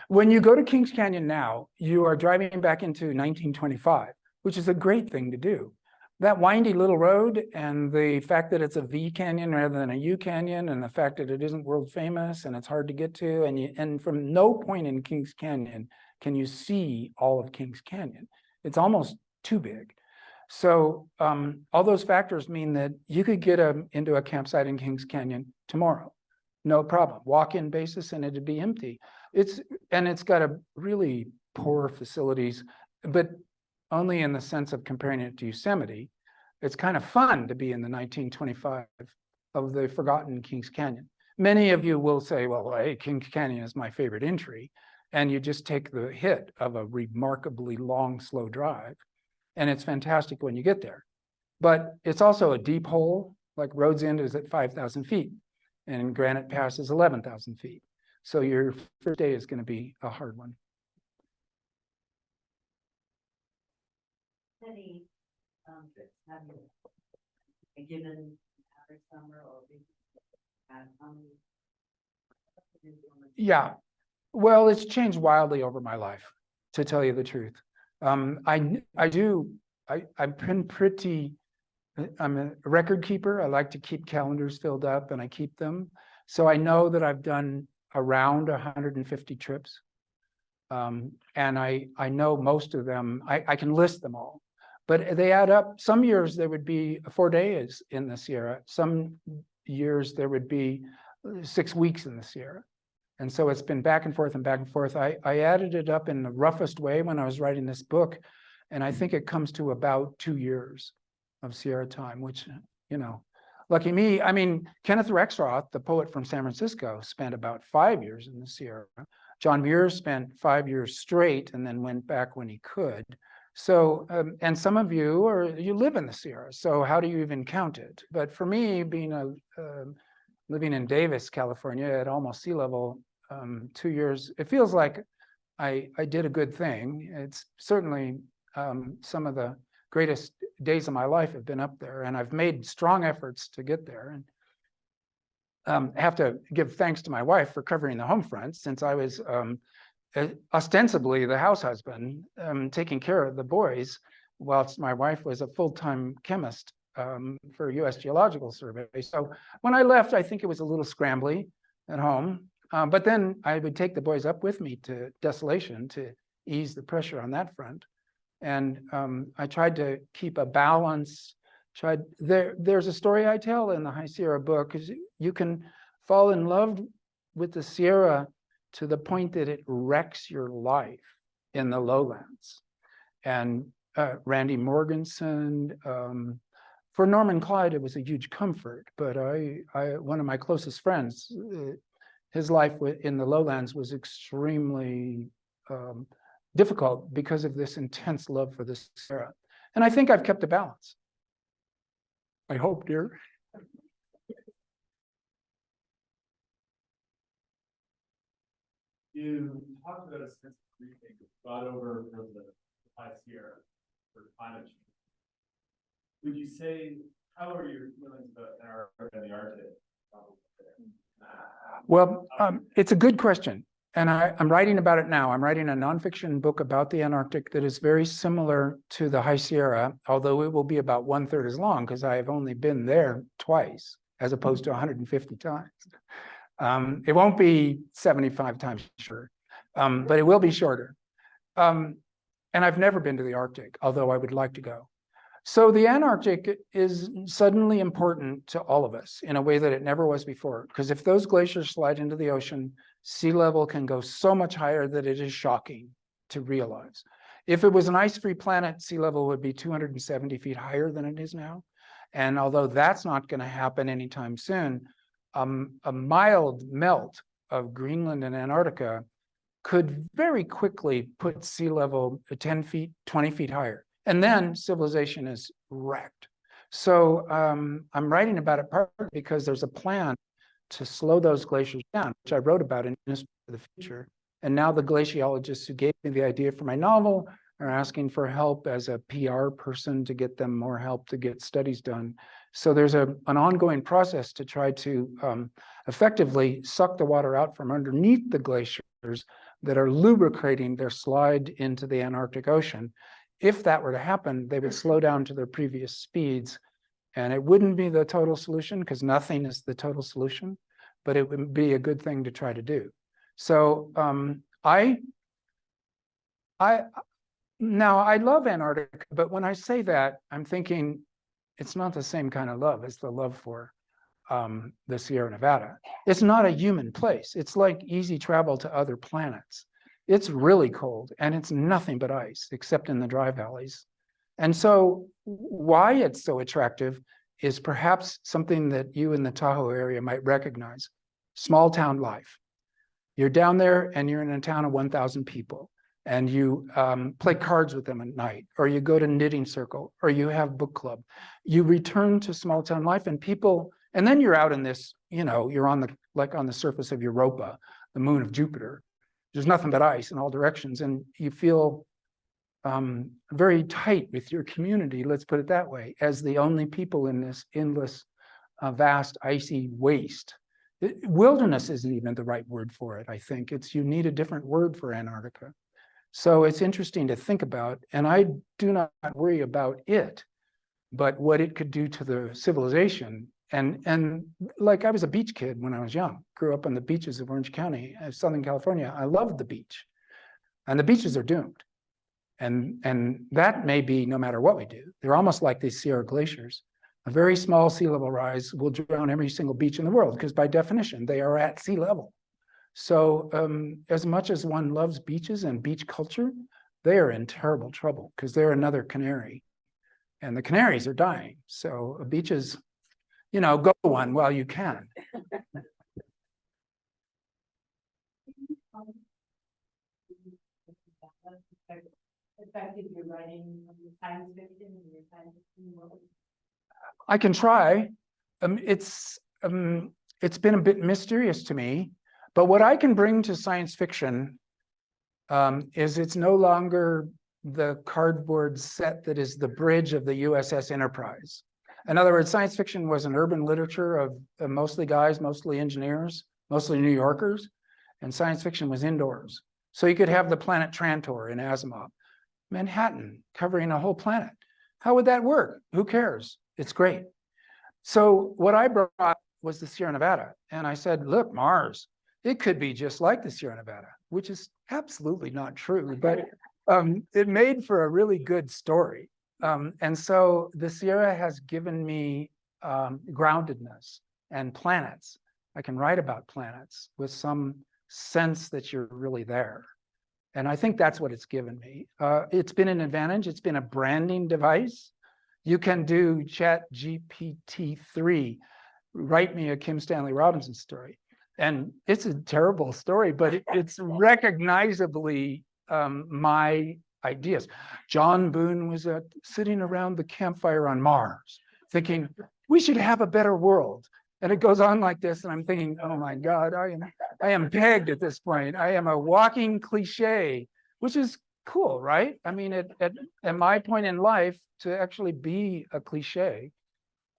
When you go to Kings Canyon now, you are driving back into 1925, which is a great thing to do. That windy little road and the fact that it's a V canyon rather than a U canyon, and the fact that it isn't world famous and it's hard to get to, and from no point in Kings Canyon can you see all of Kings Canyon. It's almost too big. So all those factors mean that you could get into a campsite in Kings Canyon tomorrow, no problem, walk-in basis, and it'd be empty. It's got a really poor facilities, but only in the sense of comparing it to Yosemite. It's kind of fun to be in the 1925 of the forgotten Kings Canyon. Many of you will say, well, hey, Kings Canyon is my favorite entry. And you just take the hit of a remarkably long, slow drive. And it's fantastic when you get there. But it's also a deep hole, like Rhodes End is at 5,000 feet. And Granite Pass is 11,000 feet. So your first day is going to be a hard one.
Many trips have you a given average summer or how many?
Yeah, well, it's changed wildly over my life, to tell you the truth. I'm a record keeper. I like to keep calendars filled up, and I keep them. So I know that I've done around 150 trips. And I know most of them, I can list them all, but they add up. Some years there would be 4 days in the Sierra. Some years there would be 6 weeks in the Sierra. And so it's been back and forth and back and forth. I added it up in the roughest way when I was writing this book. And I think it comes to about 2 years of Sierra time, which, you know, lucky me. I mean, Kenneth Rexroth, the poet from San Francisco, spent about 5 years in the Sierra. John Muir spent 5 years straight and then went back when he could. So, and some of you you live in the Sierra, so how do you even count it? But for me, being living in Davis, California, at almost sea level, 2 years, it feels like I did a good thing. It's certainly some of the greatest days of my life have been up there, and I've made strong efforts to get there. And I have to give thanks to my wife for covering the home front, since I was ostensibly the house husband, taking care of the boys, whilst my wife was a full-time chemist for U.S. Geological Survey. So when I left, I think it was a little scrambly at home. But then I would take the boys up with me to Desolation to ease the pressure on that front. And I tried to keep a balance. There's a story I tell in the High Sierra book, is you can fall in love with the Sierra to the point that it wrecks your life in the lowlands. And Randy Morganson, for Norman Clyde, it was a huge comfort. But one of my closest friends, his life in the lowlands was extremely difficult because of this intense love for the Sierra. And I think I've kept a balance. I hope, dear.
You talked about a sense of rethink brought over from the High Sierra for climate change. Would you say, how are your feelings about Antarctica and the Arctic?
Well, it's a good question. And I'm writing about it now. I'm writing a nonfiction book about the Antarctic that is very similar to the High Sierra, although it will be about 1/3 as long, because I have only been there twice, as opposed to 150 times. It won't be 75 times shorter, but it will be shorter. And I've never been to the Arctic, although I would like to go. So the Antarctic is suddenly important to all of us in a way that it never was before, because if those glaciers slide into the ocean, sea level can go so much higher that it is shocking to realize. If it was an ice-free planet, sea level would be 270 feet higher than it is now. And although that's not going to happen anytime soon, a mild melt of Greenland and Antarctica could very quickly put sea level 10 feet, 20 feet higher. And then civilization is wrecked. So I'm writing about it partly because there's a plan to slow those glaciers down, which I wrote about in Ministry for the Future. And now the glaciologists who gave me the idea for my novel are asking for help as a PR person to get them more help to get studies done. So there's an ongoing process to try to effectively suck the water out from underneath the glaciers that are lubricating their slide into the Antarctic Ocean. If that were to happen, they would slow down to their previous speeds. And it wouldn't be the total solution because nothing is the total solution, but it would be a good thing to try to do. So now I love Antarctica, but when I say that, I'm thinking it's not the same kind of love as the love for the Sierra Nevada. It's not a human place. It's like easy travel to other planets. It's really cold and it's nothing but ice, except in the dry valleys. And so why it's so attractive is perhaps something that you in the Tahoe area might recognize. Small town life. You're down there and you're in a town of 1,000 people and you play cards with them at night, or you go to knitting circle, or you have book club. You return to small town life and people, and then you're out in this, you know, you're on the, like on the surface of Europa, the moon of Jupiter. There's nothing but ice in all directions and you feel very tight with your community, let's put it that way, as the only people in this endless, vast, icy waste. Wilderness isn't even the right word for it, I think. You need a different word for Antarctica. So it's interesting to think about, and I do not worry about it, but what it could do to the civilization. And like I was a beach kid when I was young, grew up on the beaches of Orange County, Southern California. I loved the beach, and the beaches are doomed. And that may be no matter what we do. They're almost like these Sierra glaciers. A very small sea level rise will drown every single beach in the world because by definition, they are at sea level. So as much as one loves beaches and beach culture, they are in terrible trouble because they're another canary. And the canaries are dying. So beaches, you know, go one while you can.
Affected your writing of your science fiction and your science fiction world?
I can try. It's been a bit mysterious to me, but what I can bring to science fiction is it's no longer the cardboard set that is the bridge of the USS Enterprise. In other words, science fiction was an urban literature of mostly guys, mostly engineers, mostly New Yorkers, and science fiction was indoors. So you could have the planet Trantor in Asimov. Manhattan covering a whole planet. How would that work? Who cares? It's great. So what I brought was the Sierra Nevada. And I said, look, Mars, it could be just like the Sierra Nevada, which is absolutely not true, but it made for a really good story. And so the Sierra has given me groundedness and planets. I can write about planets with some sense that you're really there. And I think that's what it's given me. It's been an advantage. It's been a branding device. You can do ChatGPT-3, write me a Stanley Robinson story. And it's a terrible story, but it's recognizably my ideas. John Boone was sitting around the campfire on Mars, thinking, we should have a better world. And it goes on like this, and I'm thinking, oh my God, I am pegged at this point. I am a walking cliche, which is cool, right? I mean, at my point in life, to actually be a cliche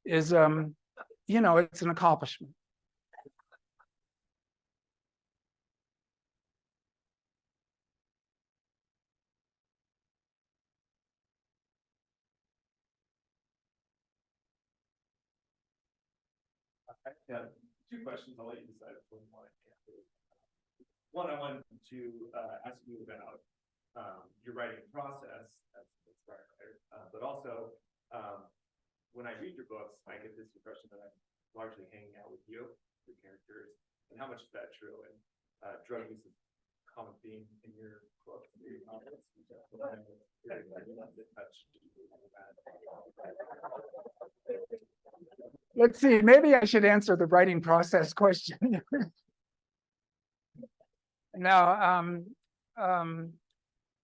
is, you know, it's an accomplishment.
Yeah, two questions. I'll let you decide if you want to answer. One, I wanted to ask you about your writing process as a writer, but also when I read your books, I get this impression that I'm largely hanging out with you, your characters, and how much is that true? And drug use is a common theme in your books, your novels.
Let's see, maybe I should answer the writing process question. Now,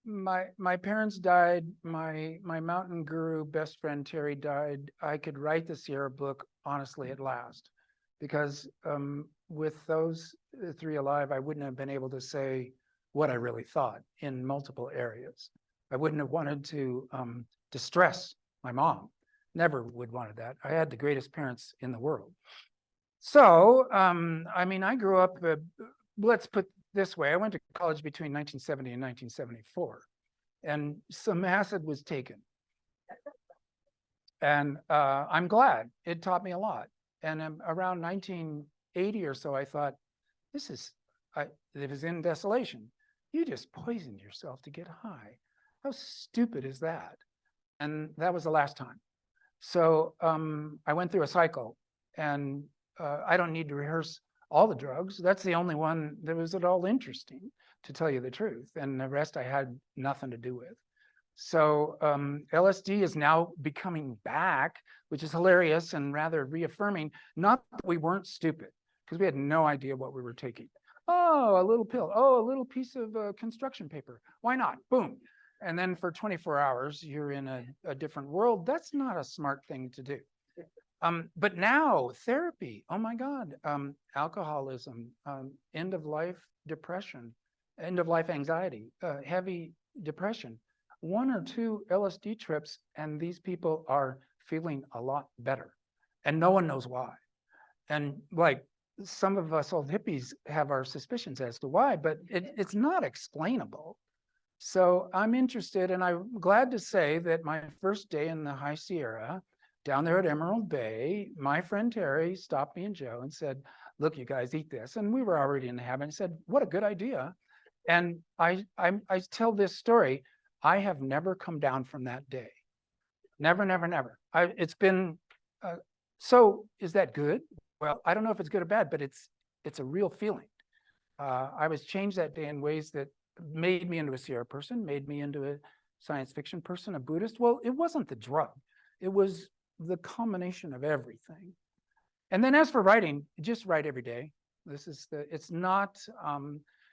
My parents died. My mountain guru best friend Terry died. I could write the Sierra book honestly at last, because with those three alive, I wouldn't have been able to say what I really thought in multiple areas. I wouldn't have wanted to distress my mom. Never would wanted that. I had the greatest parents in the world. So, I mean, I grew up, let's put this way, I went to college between 1970 and 1974, and some acid was taken. And I'm glad, it taught me a lot. And around 1980 or so, I thought, it was in desolation. You just poisoned yourself to get high. How stupid is that? And that was the last time. So I went through a cycle, and I don't need to rehearse all the drugs. That's the only one that was at all interesting, to tell you the truth. And the rest I had nothing to do with. So LSD is now becoming back, which is hilarious and rather reaffirming. Not that we weren't stupid, because we had no idea what we were taking. Oh, a little pill. Oh, a little piece of construction paper. Why not? Boom. And then for 24 hours, you're in a different world. That's not a smart thing to do. But now therapy, oh my God, alcoholism, end of life depression, end of life anxiety, heavy depression, 1 or 2 LSD trips, and these people are feeling a lot better, and no one knows why. And like some of us old hippies have our suspicions as to why, but it's not explainable. So I'm interested, and I'm glad to say that my first day in the High Sierra, down there at Emerald Bay, my friend Terry stopped me and Joe and said, look, you guys eat this. And we were already in the habit and said, what a good idea. And I tell this story. I have never come down from that day. Never, never, never. It's been, so is that good? Well, I don't know if it's good or bad, but it's a real feeling. I was changed that day in ways that made me into a Sierra person, made me into a science fiction person, a Buddhist. Well, it wasn't the drug. It was the combination of everything. And then as for writing, just write every day. It's not,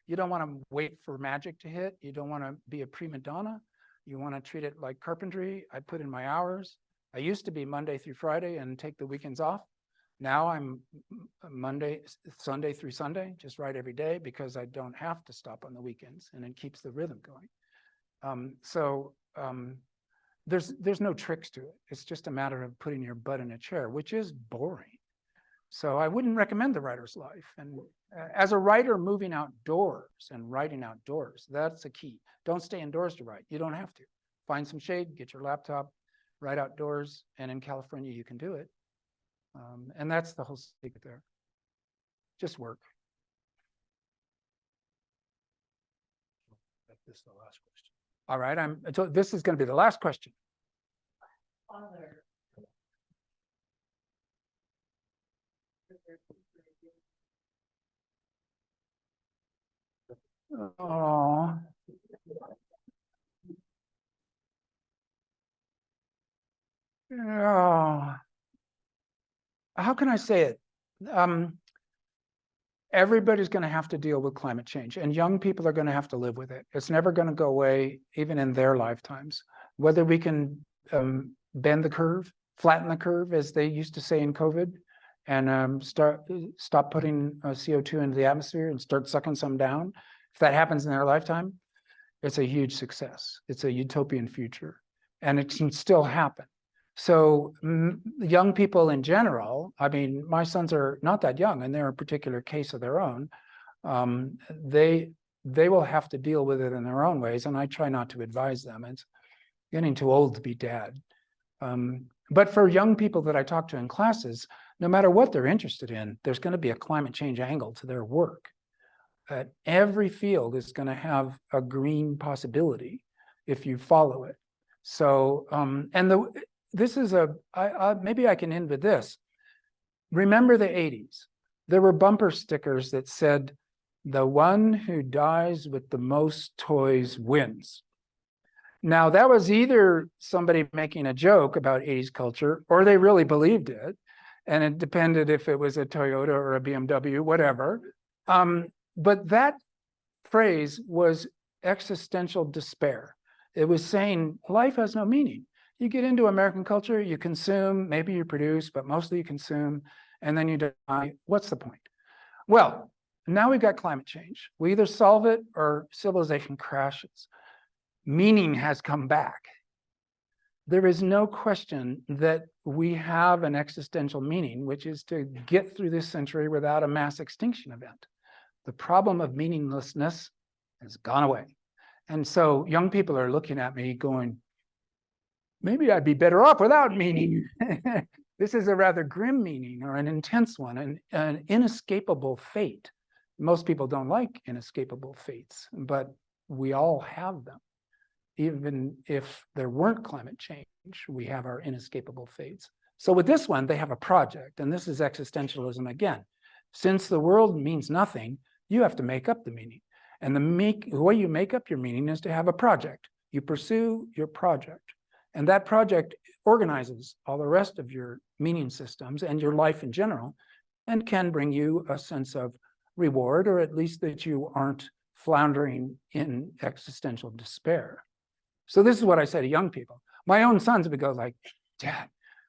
you don't want to wait for magic to hit. You don't want to be a prima donna. You want to treat it like carpentry. I put in my hours. I used to be Monday through Friday and take the weekends off. Now I'm Sunday through Sunday, just write every day, because I don't have to stop on the weekends, and it keeps the rhythm going. There's no tricks to it. It's just a matter of putting your butt in a chair, which is boring. So I wouldn't recommend the writer's life. And as a writer, moving outdoors and writing outdoors, that's a key. Don't stay indoors to write. You don't have to. Find some shade, get your laptop, write outdoors, and in California, you can do it. And that's the whole secret there. Just work.
This is the last question.
All right, so this is going to be the last question.
Father.
Oh. Oh. How can I say it? Everybody's going to have to deal with climate change, and young people are going to have to live with it. It's never going to go away, even in their lifetimes. Whether we can bend the curve, flatten the curve, as they used to say in COVID, and stop putting CO2 into the atmosphere and start sucking some down. If that happens in their lifetime, it's a huge success. It's a utopian future, and it can still happen. So young people in general, I mean, my sons are not that young, and they're a particular case of their own. They will have to deal with it in their own ways, and I try not to advise them. It's getting too old to be dad. But for young people that I talk to in classes, no matter what they're interested in, there's going to be a climate change angle to their work. Every field is going to have a green possibility if you follow it. So, this is maybe I can end with this. Remember the 80s. There were bumper stickers that said, "The one who dies with the most toys wins." Now, that was either somebody making a joke about 80s culture, or they really believed it. And it depended if it was a Toyota or a BMW, whatever. But that phrase was existential despair. It was saying life has no meaning. You get into American culture, you consume, maybe you produce, but mostly you consume, and then you die. What's the point? Well, now we've got climate change. We either solve it or civilization crashes. Meaning has come back. There is no question that we have an existential meaning, which is to get through this century without a mass extinction event. The problem of meaninglessness has gone away. And so young people are looking at me going, maybe I'd be better off without meaning. This is a rather grim meaning or an intense one, an inescapable fate. Most people don't like inescapable fates, but we all have them. Even if there weren't climate change, we have our inescapable fates. So with this one, they have a project, and this is existentialism again. Since the world means nothing, you have to make up the meaning. And the way you make up your meaning is to have a project. You pursue your project. And that project organizes all the rest of your meaning systems and your life in general, and can bring you a sense of reward, or at least that you aren't floundering in existential despair. So this is what I say to young people. My own sons would go like, Dad,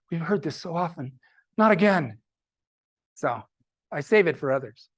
we've heard this so often, not again. So I save it for others.